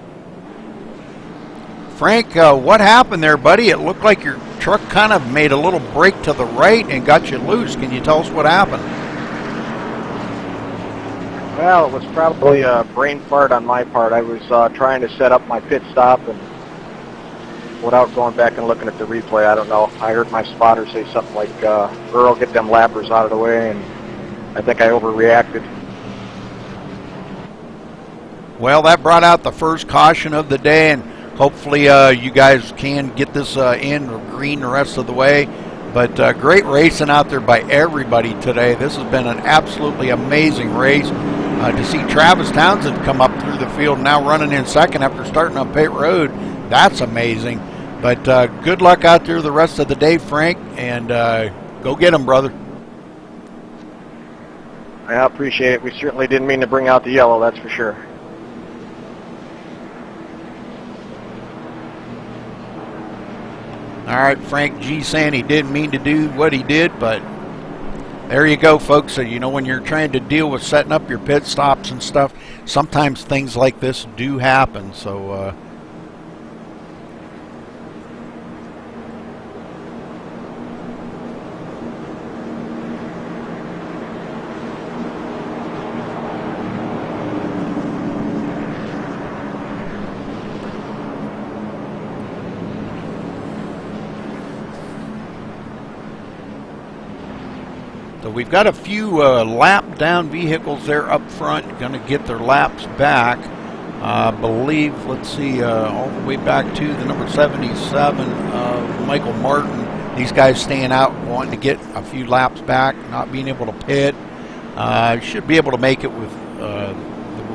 Frank, what happened there, buddy? It looked like your truck kind of made a little break to the right and got you loose. Can you tell us what happened? Well, it was probably a brain fart on my part. I was trying to set up my pit stop, and without going back and looking at the replay, I don't know. I heard my spotter say something like, Earl, get them lappers out of the way, and I think I overreacted. Well, that brought out the first caution of the day, and hopefully you guys can get this in green the rest of the way. But great racing out there by everybody today. This has been an absolutely amazing race. To see Travis Townsend come up through the field now running in second after starting on pit road, that's amazing. But good luck out there the rest of the day, Frank, and go get them, brother. I appreciate it. We certainly didn't mean to bring out the yellow, that's for sure. All right, Frank G. saying he didn't mean to do what he did, but there you go, folks. So, you know, when you're trying to deal with setting up your pit stops and stuff, sometimes things like this do happen. So, So we've got a few lap down vehicles there up front, going to get their laps back. I believe, let's see, all the way back to the number 77, Michael Martin. These guys staying out, wanting to get a few laps back, not being able to pit. Should be able to make it with the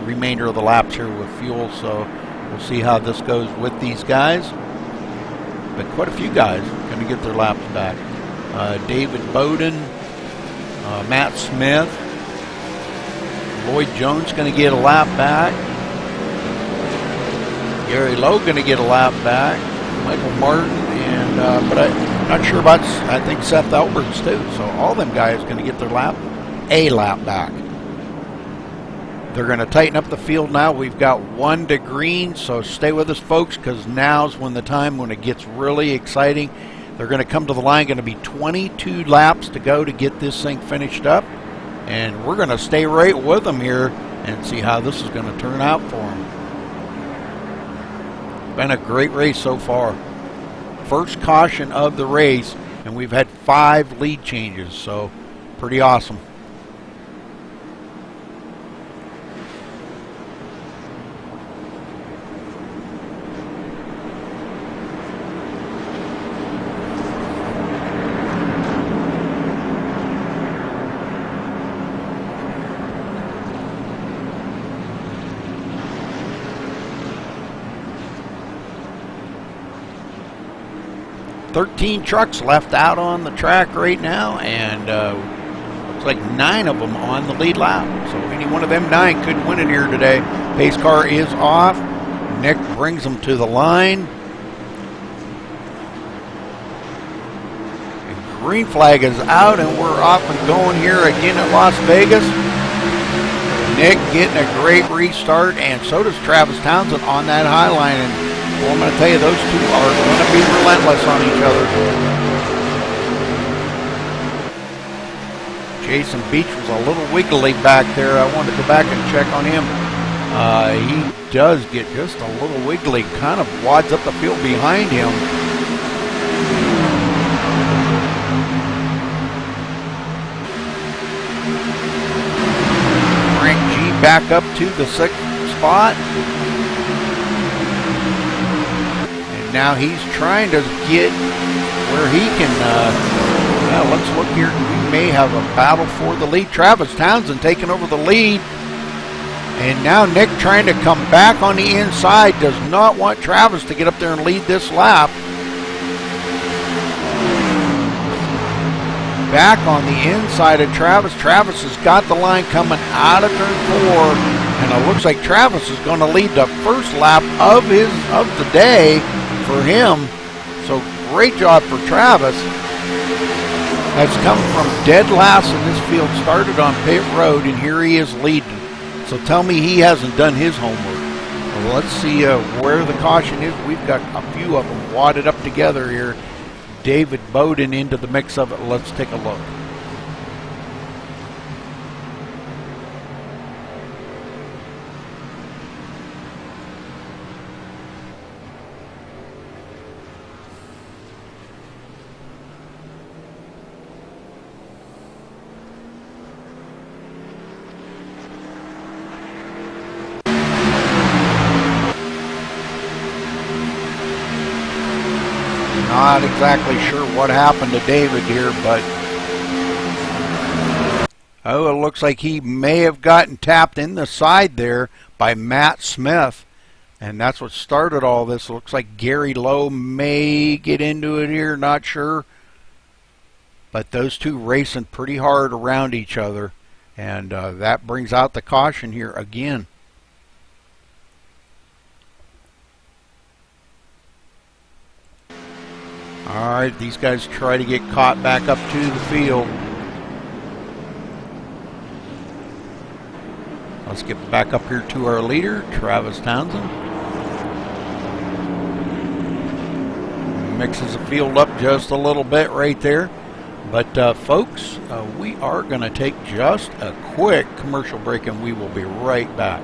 remainder of the laps here with fuel, so we'll see how this goes with these guys. But quite a few guys going to get their laps back. David Bowden. Matt Smith, Lloyd Jones going to get a lap back. Gary Lowe going to get a lap back. Michael Martin, and but I'm not sure about, I think Seth Alberts too. So all them guys going to get their a lap back. They're going to tighten up the field now. We've got 1 to green, so stay with us, folks, because now's when the time when it gets really exciting. They're going to come to the line. Going to be 22 laps to go to get this thing finished up, and we're going to stay right with them here and see how this is going to turn out for them. Been a great race so far. First caution of the race, and we've had 5 lead changes, so pretty awesome. Thirteen trucks left out on the track right now, and looks like 9 of them on the lead lap. So any one of them 9 could win it here today. Pace car is off. Nick brings them to the line. And green flag is out, and we're off and going here again at Las Vegas. Nick getting a great restart, and so does Travis Townsend on that high line. And well, I'm going to tell you, those two are going to be relentless on each other. Jason Beach was a little wiggly back there. I wanted to go back and check on him. He does get just a little wiggly, kind of wads up the field behind him. Frank G back up to the 6th spot. Now he's trying to get where he can, let's look here. We may have a battle for the lead. Travis Townsend taking over the lead. And now Nick trying to come back on the inside. Does not want Travis to get up there and lead this lap. Back on the inside of Travis. Travis has got the line coming out of turn 4. And it looks like Travis is going to lead the first lap of the day for him. So great job for Travis. Has come from dead last in this field, started on pit road, and here he is leading. So tell me he hasn't done his homework. Well, let's see where the caution is. We've got a few of them wadded up together here. David Bowden into the mix of it. Let's take a look. Not exactly sure what happened to David here, but it looks like he may have gotten tapped in the side there by Matt Smith, and that's what started all this. It looks like Gary Lowe may get into it here, not sure, but those two racing pretty hard around each other, and that brings out the caution here again. All right, these guys try to get caught back up to the field. Let's get back up here to our leader, Travis Townsend. Mixes the field up just a little bit right there. But folks, we are going to take just a quick commercial break, and we will be right back.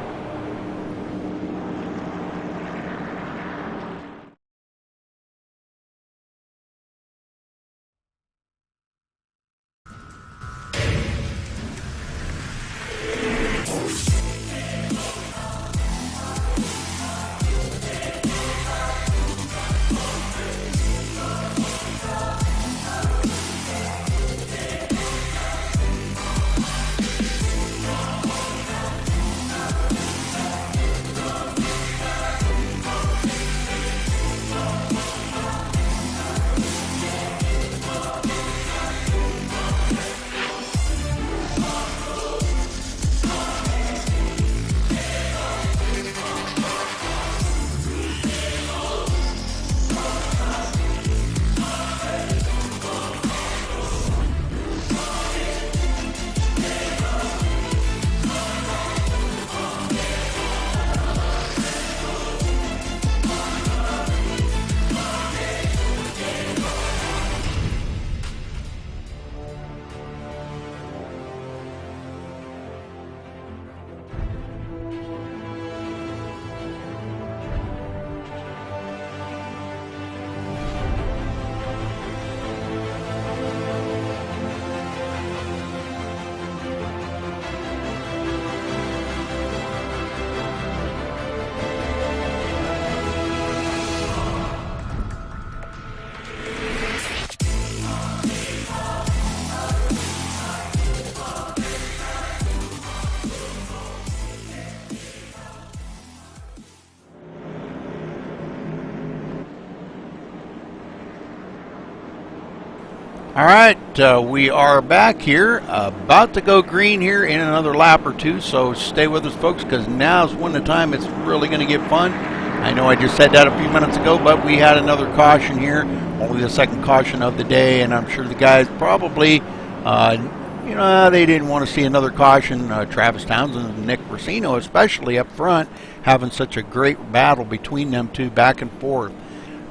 All right, we are back here, about to go green here in another lap or two, so stay with us, folks, because now's when the time it's really going to get fun. I know I just said that a few minutes ago, but we had another caution here, only the second caution of the day, and I'm sure the guys probably, they didn't want to see another caution. Travis Townsend and Nick Racino, especially up front, having such a great battle between them two back and forth.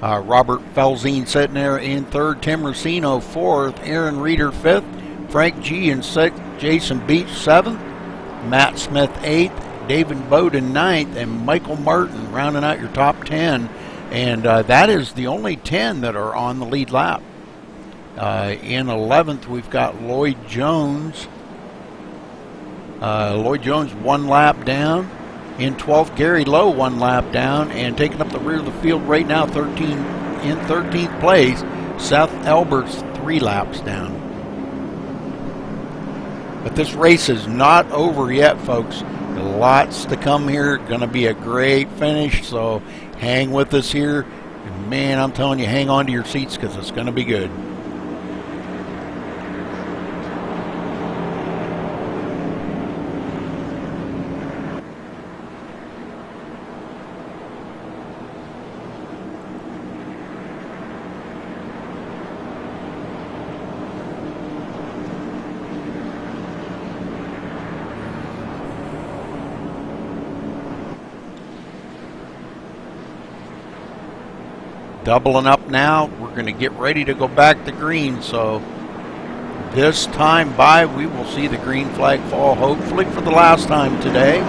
Robert Felzine sitting there in third, Tim Racino fourth, Aaron Reeder fifth, Frank G in sixth, Jason Beach seventh, Matt Smith eighth, David Bowden ninth, and Michael Martin rounding out your top 10. And that is the only 10 that are on the lead lap. In 11th, we've got Lloyd Jones. Lloyd Jones 1 lap down. In 12th, Gary Lowe 1 lap down, and taking up the rear of the field right now, in 13th place, Seth Alberts 3 laps down. But this race is not over yet, folks. Lots to come here. Going to be a great finish, so hang with us here. And man, I'm telling you, hang on to your seats because it's going to be good. Doubling up now. We're going to get ready to go back to green. So this time by, we will see the green flag fall, hopefully for the last time today.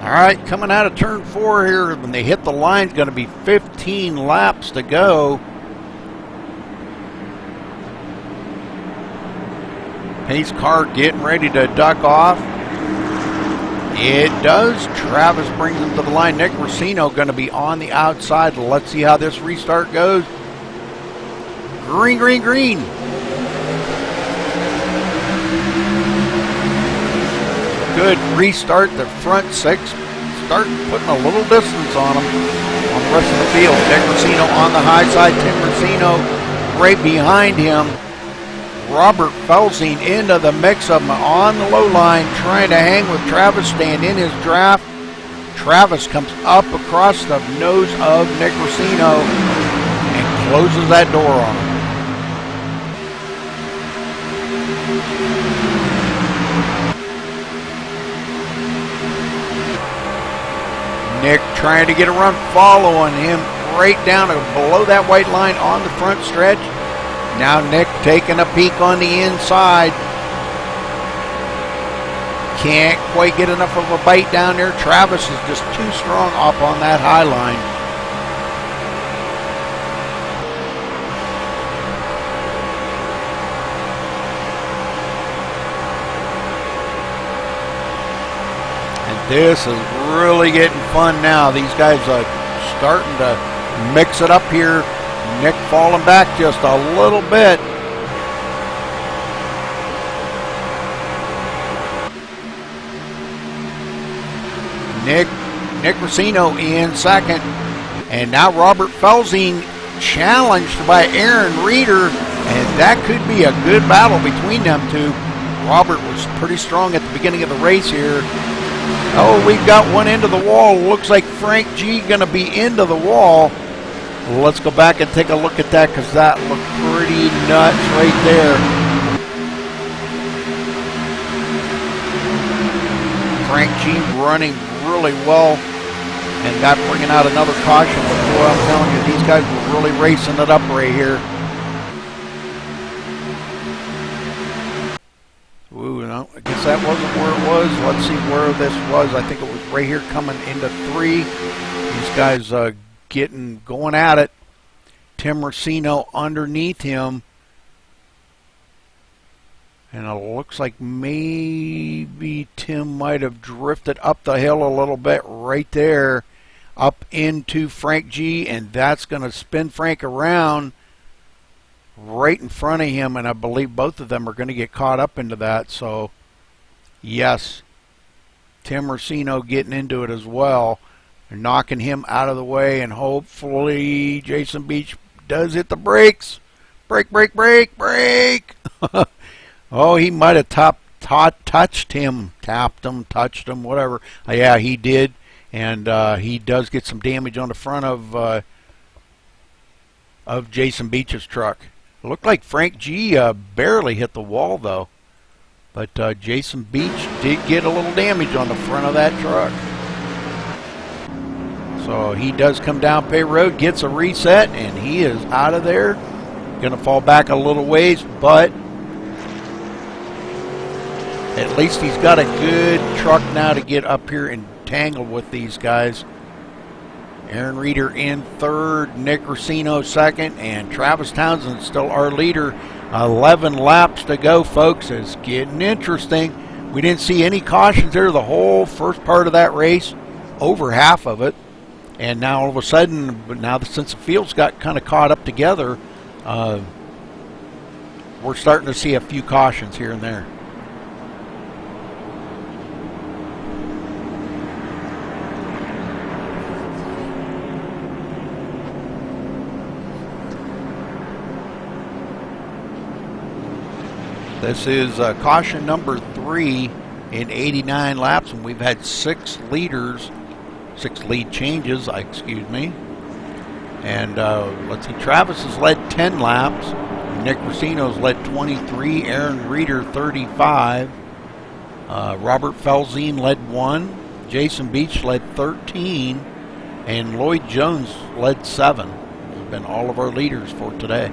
All right, coming out of turn 4 here, when they hit the line, it's going to be 15 laps to go. Pace car getting ready to duck off. It does. Travis brings him to the line. Nick Racino going to be on the outside. Let's see how this restart goes. Green, green, green. Good restart. The front 6 start putting a little distance on them on the rest of the field. Nick Racino on the high side. Tim Racino right behind him. Robert Felzine into the mix of them on the low line, trying to hang with Travis, staying in his draft. Travis comes up across the nose of Nick Racino and closes that door on him. Nick trying to get a run, following him right down to below that white line on the front stretch. Now Nick taking a peek on the inside. Can't quite get enough of a bite down there. Travis is just too strong up on that high line. This is really getting fun now. These guys are starting to mix it up here. Nick falling back just a little bit. Nick Racino in second. And now Robert Felzine challenged by Aaron Reeder. And that could be a good battle between them two. Robert was pretty strong at the beginning of the race here. Oh, we've got one into the wall. Looks like Frank G going to be into the wall. Let's go back and take a look at that because that looked pretty nuts right there. Frank G running really well, and got bringing out another caution. But boy, I'm telling you, these guys were really racing it up right here. Ooh, no, I guess that wasn't where it was. Let's see where this was. I think it was right here coming into 3. These guys going at it. Tim Racino underneath him. And it looks like maybe Tim might have drifted up the hill a little bit right there, up into Frank G, and that's going to spin Frank around right in front of him, and I believe both of them are going to get caught up into that. So, yes, Tim Racino getting into it as well. They're knocking him out of the way, and hopefully Jason Beach does hit the brakes. Brake, brake, brake, brake. Oh, he might have touched him, tapped him, touched him, whatever. Yeah, he did, and he does get some damage on the front of Jason Beach's truck. It looked like Frank G barely hit the wall, though. But Jason Beach did get a little damage on the front of that truck. So he does come down Pay Road, gets a reset, and he is out of there. Going to fall back a little ways, but at least he's got a good truck now to get up here and tangle with these guys. Aaron Reeder in 3rd, Nick Racino 2nd, and Travis Townsend still our leader. 11 laps to go, folks. It's getting interesting. We didn't see any cautions there the whole first part of that race, over half of it. And now all of a sudden, now since the fields got kind of caught up together, we're starting to see a few cautions here and there. This is caution number 3 in 89 laps, and we've had 6 lead changes, excuse me. And let's see, Travis has led 10 laps. Nick Racino's led 23. Aaron Reeder 35. Robert Felzine led 1. Jason Beach led 13. And Lloyd Jones led 7. They've been all of our leaders for today.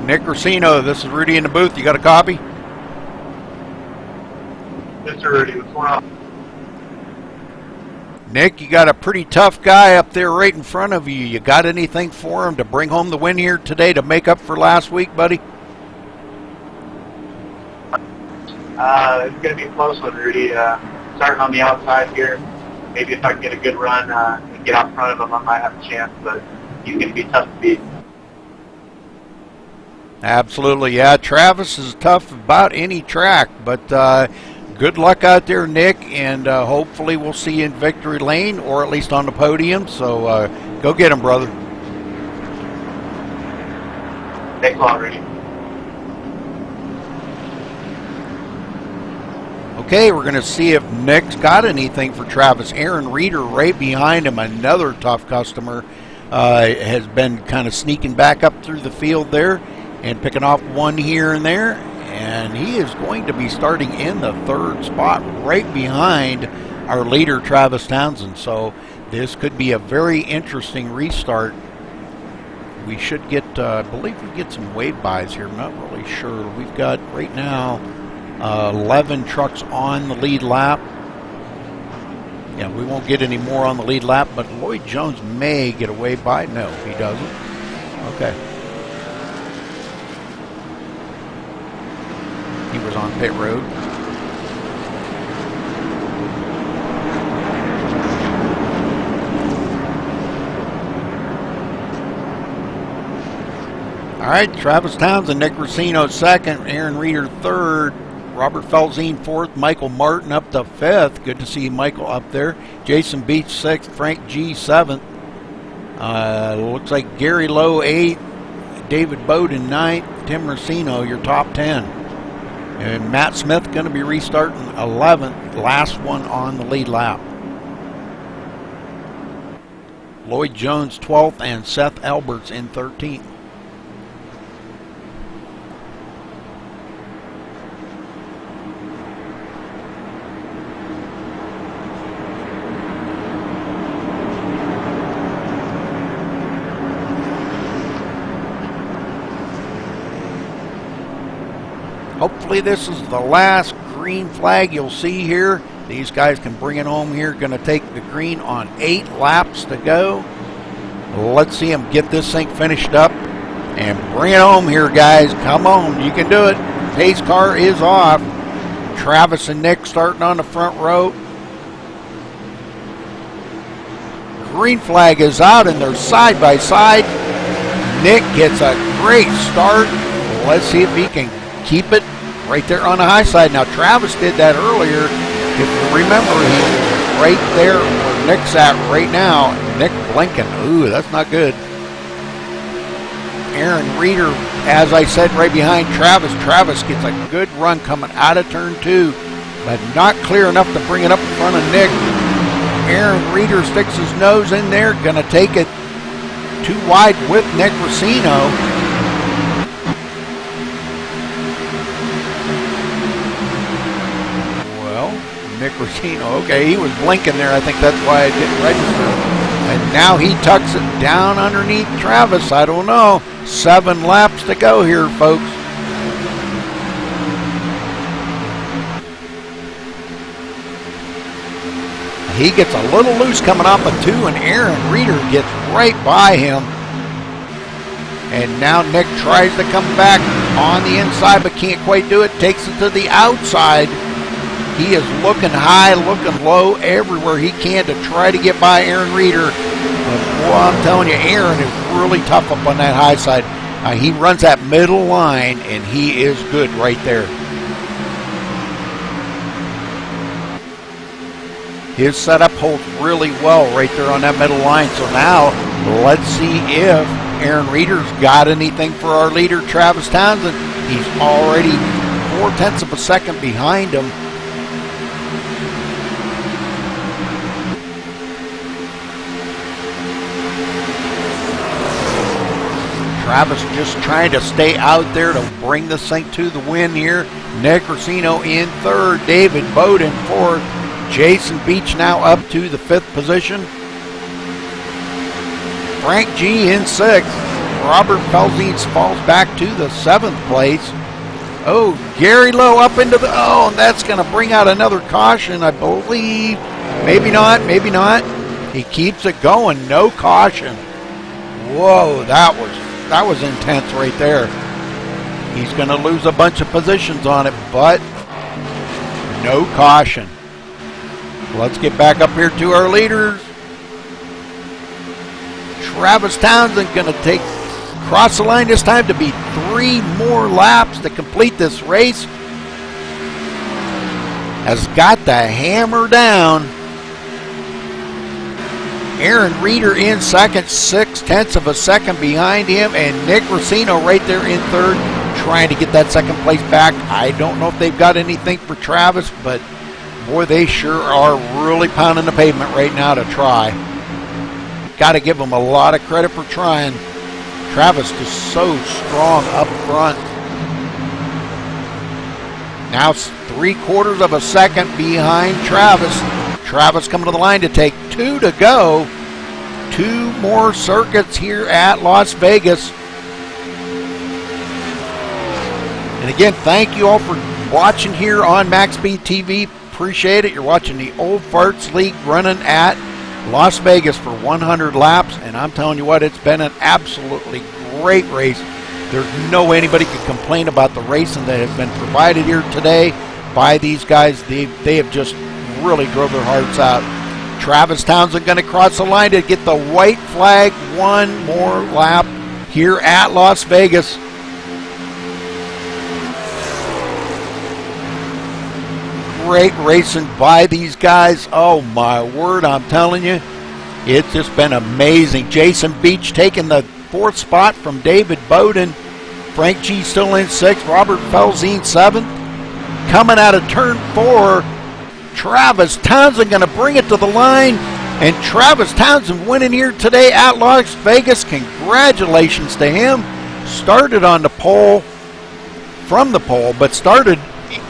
Nick Racino, this is Rudy in the booth. You got a copy? Mr. Rudy, what's going on? Nick, you got a pretty tough guy up there right in front of you. You got anything for him to bring home the win here today to make up for last week, buddy? It's going to be a close one, Rudy. Starting on the outside here. Maybe if I can get a good run and get out front of him, I might have a chance, but he's going to be tough to beat. Absolutely, yeah. Travis is tough about any track, but good luck out there, Nick, and hopefully we'll see you in victory lane or at least on the podium. So go get him, brother. Thanks a lot, Rudy. Okay, we're going to see if Nick's got anything for Travis. Aaron Reeder right behind him, another tough customer, has been kind of sneaking back up through the field there and picking off one here and there, and he is going to be starting in the 3rd spot right behind our leader Travis Townsend. So this could be a very interesting restart. We should get, I believe we get some wave buys here. I'm not really sure. We've got right now 11 trucks on the lead lap. Yeah, we won't get any more on the lead lap, but Lloyd Jones may get a wave by. No, he doesn't. Okay. He was on pit road. All right, Travis Townsend, Nick Racino 2nd, Aaron Reeder 3rd, Robert Felzine 4th, Michael Martin up to 5th. Good to see Michael up there. Jason Beach 6th, Frank G 7th. Looks like Gary Lowe 8th, David Bowden 9th, Tim Racino your top 10. And Matt Smith going to be restarting 11th, last one on the lead lap. Lloyd Jones 12th and Seth Alberts in 13th. Hopefully this is the last green flag you'll see here. These guys can bring it home here. Going to take the green on 8 laps to go. Let's see them get this thing finished up and bring it home here, guys. Come on, you can do it. Pace car is off. Travis and Nick starting on the front row. Green flag is out and they're side by side. Nick gets a great start. Let's see if he can keep it right there on the high side. Now, Travis did that earlier. If you remember, he's right there where Nick's at right now. Nick blinking. Ooh, that's not good. Aaron Reeder, as I said, right behind Travis. Travis gets a good run coming out of turn 2, but not clear enough to bring it up in front of Nick. Aaron Reeder sticks his nose in there. Going to take it too wide with Nick Racino. Nick Racino, okay, he was blinking there. I think that's why I didn't register. And now he tucks it down underneath Travis. I don't know. 7 laps to go here, folks. He gets a little loose coming off of 2, and Aaron Reeder gets right by him. And now Nick tries to come back on the inside, but can't quite do it. Takes it to the outside. He is looking high, looking low, everywhere he can to try to get by Aaron Reeder. But boy, I'm telling you, Aaron is really tough up on that high side. He runs that middle line, and he is good right there. His setup holds really well right there on that middle line. So now, let's see if Aaron Reeder's got anything for our leader, Travis Townsend. He's already 0.4 of a second behind him. Travis just trying to stay out there to bring this thing to the win here. Nick Racino in 3rd, David Bowden 4th, Jason Beach now up to the 5th position. Frank G in 6th. Robert Felzines falls back to the 7th place. Oh, Gary Lowe up into the, oh, and that's going to bring out another caution, I believe. Maybe not, maybe not. He keeps it going, no caution. Whoa, that was intense right there. He's going to lose a bunch of positions on it, but no caution. Let's get back up here to our leaders. Travis Townsend going to cross the line this time to be 3 more laps to complete this race. Has got the hammer down. Aaron Reeder in 2nd, 0.6 of a second behind him, and Nick Racino right there in 3rd, trying to get that 2nd place back. I don't know if they've got anything for Travis, but boy, they sure are really pounding the pavement right now to try. Got to give them a lot of credit for trying. Travis just so strong up front. Now 3/4 of a second behind Travis. Travis coming to the line to take 2 to go. 2 more circuits here at Las Vegas. And again, thank you all for watching here on MaxSpeedTV. Appreciate it. You're watching the Old Farts League running at Las Vegas for 100 laps. And I'm telling you what, it's been an absolutely great race. There's no way anybody could complain about the racing that has been provided here today by these guys. They have just really drove their hearts out. Travis Townsend going to cross the line to get the white flag. 1 more lap here at Las Vegas. Great racing by these guys. Oh my word, I'm telling you, it's just been amazing. Jason Beach taking the 4th spot from David Bowden. Frank G still in 6th. Robert Felzine 7th. Coming out of turn 4, Travis Townsend going to bring it to the line. And Travis Townsend winning here today at Las Vegas. Congratulations to him. Started on the pole, from the pole, but started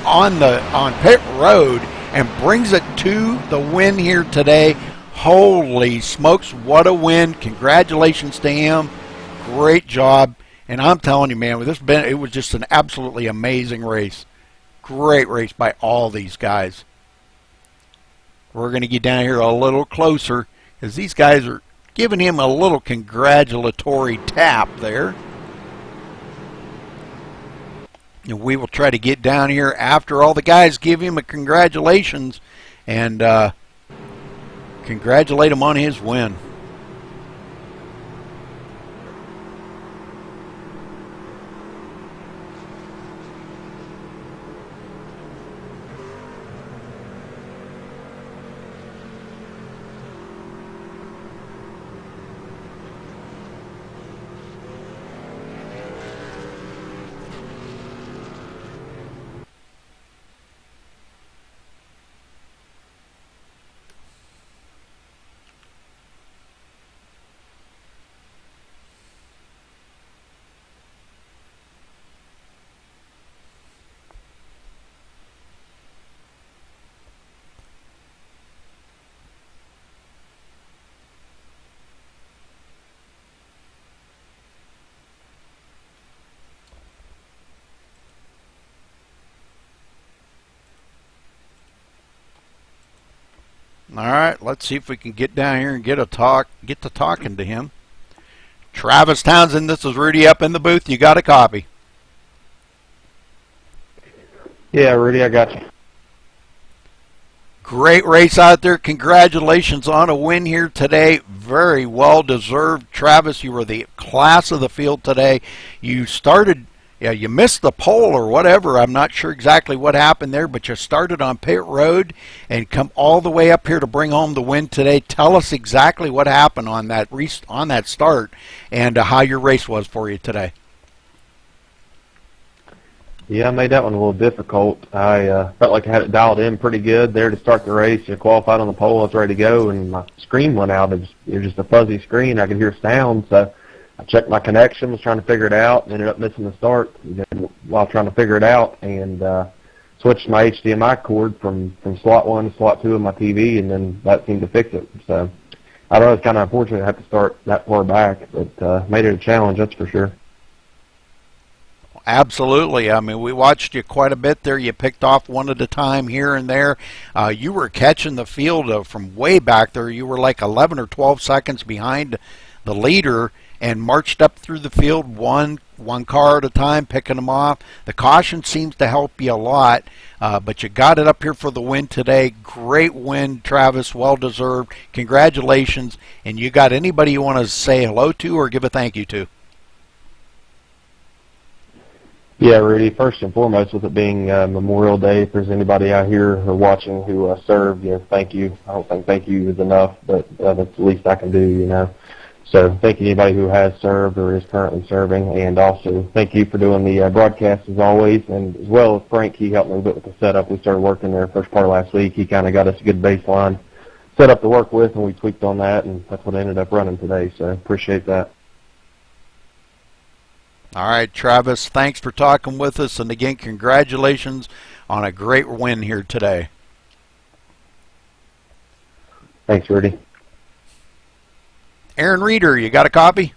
on pit road and brings it to the win here today. Holy smokes, what a win. Congratulations to him. Great job. And I'm telling you, man, it was just an absolutely amazing race. Great race by all these guys. We're going to get down here a little closer as these guys are giving him a little congratulatory tap there. And we will try to get down here after all the guys give him a congratulations and congratulate him on his win. All right, let's see if we can get down here and get to talking to him. Travis Townsend, this is Rudy up in the booth. You got a copy? Yeah, Rudy, I got you. Great race out there. Congratulations on a win here today. Very well deserved. Travis, you were the class of the field today. You started, you missed the pole or whatever. I'm not sure exactly what happened there, but you started on pit road and come all the way up here to bring home the win today. Tell us exactly what happened on that start and how your race was for you today. Yeah, I made that one a little difficult. I felt like I had it dialed in pretty good there to start the race. I qualified on the pole. I was ready to go, and my screen went out. It was just a fuzzy screen. I could hear sound, so I checked my connection, was trying to figure it out, and ended up missing the start while trying to figure it out, and switched my HDMI cord from slot 1 to slot 2 of my TV, and then that seemed to fix it. So I don't know, it's kind of unfortunate to have to start that far back, but made it a challenge, that's for sure. Absolutely. I mean, we watched you quite a bit there. You picked off one at a time here and there. You were catching the field from way back there. You were like 11 or 12 seconds behind the leader and marched up through the field one car at a time, picking them off. The caution seems to help you a lot, but you got it up here for the win today. Great win, Travis. Well-deserved. Congratulations. And you got anybody you want to say hello to or give a thank you to? Yeah, Rudy, first and foremost, with it being Memorial Day, if there's anybody out here or watching who served, thank you. I don't think thank you is enough, but that's the least I can do, So thank you to anybody who has served or is currently serving, and also thank you for doing the broadcast as always, and as well as Frank, he helped me a bit with the setup. We started working there first part of last week. He kind of got us a good baseline setup to work with, and we tweaked on that, and that's what I ended up running today, so appreciate that. All right, Travis, thanks for talking with us, and again, congratulations on a great win here today. Thanks, Rudy. Aaron Reeder, you got a copy?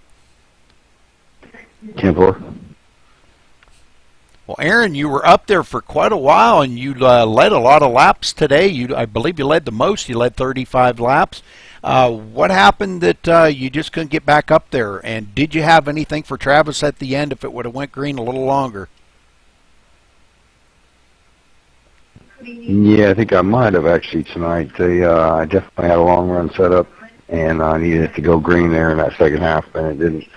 10-4. Well, Aaron, you were up there for quite a while, and you led a lot of laps today. I believe you led the most. You led 35 laps. What happened that you just couldn't get back up there? And did you have anything for Travis at the end if it would have went green a little longer? Yeah, I think I might have actually tonight. I definitely had a long run set up, and I needed it to go green there in that second half, and it didn't.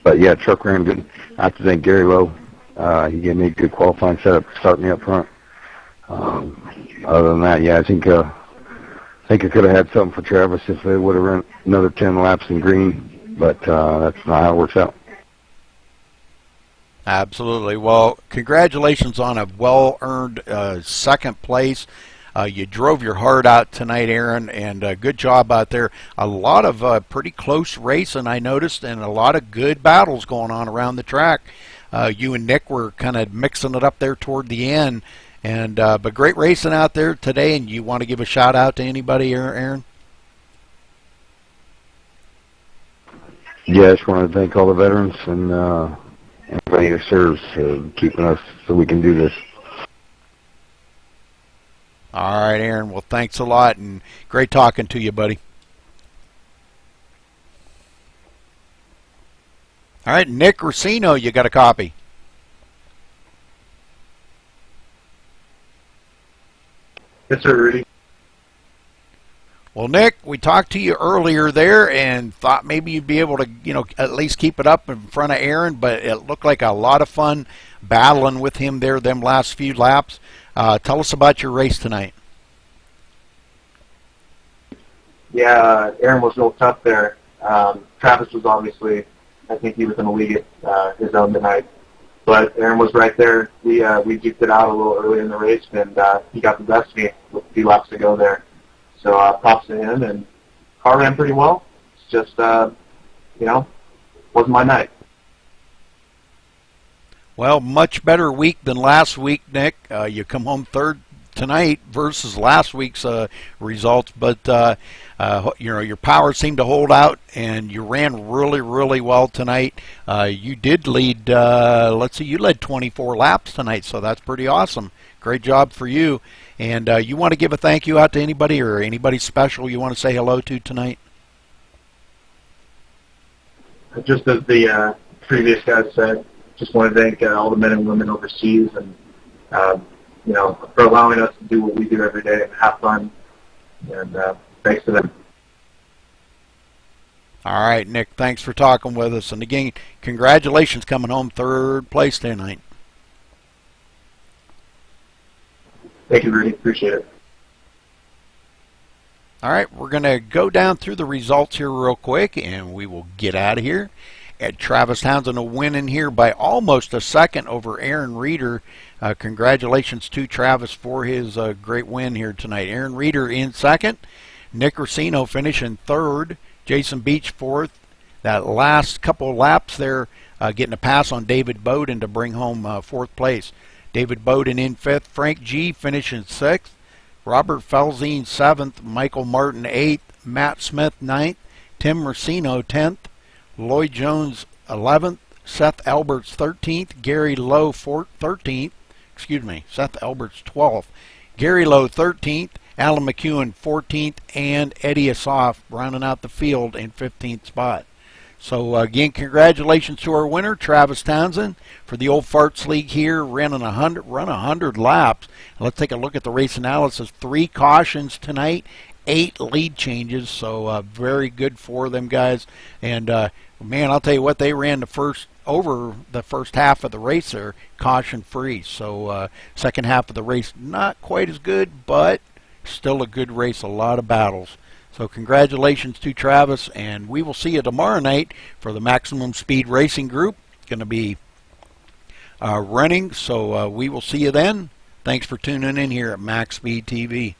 But yeah, truck ran good. I have to thank Gary Lowe. He gave me a good qualifying setup to start me up front. Other than that, yeah, I think I could have had something for Travis if they would have run another 10 laps in green. but that's not how it works out. Absolutely. Well, congratulations on a well-earned second place. You drove your heart out tonight, Aaron, and good job out there. A lot of pretty close racing, I noticed, and a lot of good battles going on around the track. You and Nick were kind of mixing it up there toward the end, and but great racing out there today. And you want to give a shout out to anybody, Aaron? Yeah, I just want to thank all the veterans and everybody who serves keeping us so we can do this. All right, Aaron. Well, thanks a lot, and great talking to you, buddy. All right, Nick Racino, you got a copy. Yes, sir, Rudy. Well, Nick, we talked to you earlier there and thought maybe you'd be able to, at least keep it up in front of Aaron, but it looked like a lot of fun battling with him there them last few laps. Tell us about your race tonight. Yeah, Aaron was real tough there. Travis was obviously, I think he was going to lead his own tonight. But Aaron was right there. We duked it out a little early in the race, and he got the best of me with a few laps to go there. So props to him, and car ran pretty well. It's just, wasn't my night. Well, much better week than last week, Nick. You come home third tonight versus last week's results, but your power seemed to hold out, and you ran really, really well tonight. You did lead. You led 24 laps tonight, so that's pretty awesome. Great job for you. And you want to give a thank you out to anybody or anybody special you want to say hello to tonight? Just as the previous guys said, just want to thank all the men and women overseas, and for allowing us to do what we do every day and have fun. And thanks to them. All right, Nick, thanks for talking with us. And again, congratulations coming home third place tonight. Thank you, Rudy. Appreciate it. All right, we're going to go down through the results here real quick, and we will get out of here. Travis Townsend a win in here by almost a second over Aaron Reeder. Congratulations to Travis for his great win here tonight. Aaron Reeder in second. Nick Racino finishing third. Jason Beach fourth. That last couple of laps there getting a pass on David Bowden to bring home fourth place. David Bowden in fifth. Frank G. finishing sixth. Robert Felzine seventh. Michael Martin eighth. Matt Smith ninth. Tim Racino 10th. Lloyd Jones 11th. Seth Alberts 13th. Gary Lowe 13th. Seth Alberts 12th. Gary Lowe 13th. Alan McEwen 14th. And Eddie Asaf rounding out the field in 15th spot. So again, congratulations to our winner, Travis Townsend, for the Old Farts League here, run 100 laps. Let's take a look at the race analysis. 3 cautions tonight, 8 lead changes, so very good for them guys. And man, I'll tell you what, they ran over the first half of the race there, caution free. So second half of the race, not quite as good, but still a good race, a lot of battles. So congratulations to Travis, and we will see you tomorrow night for the Maximum Speed Racing Group. Going to be running, so we will see you then. Thanks for tuning in here at MaxSpeedTV.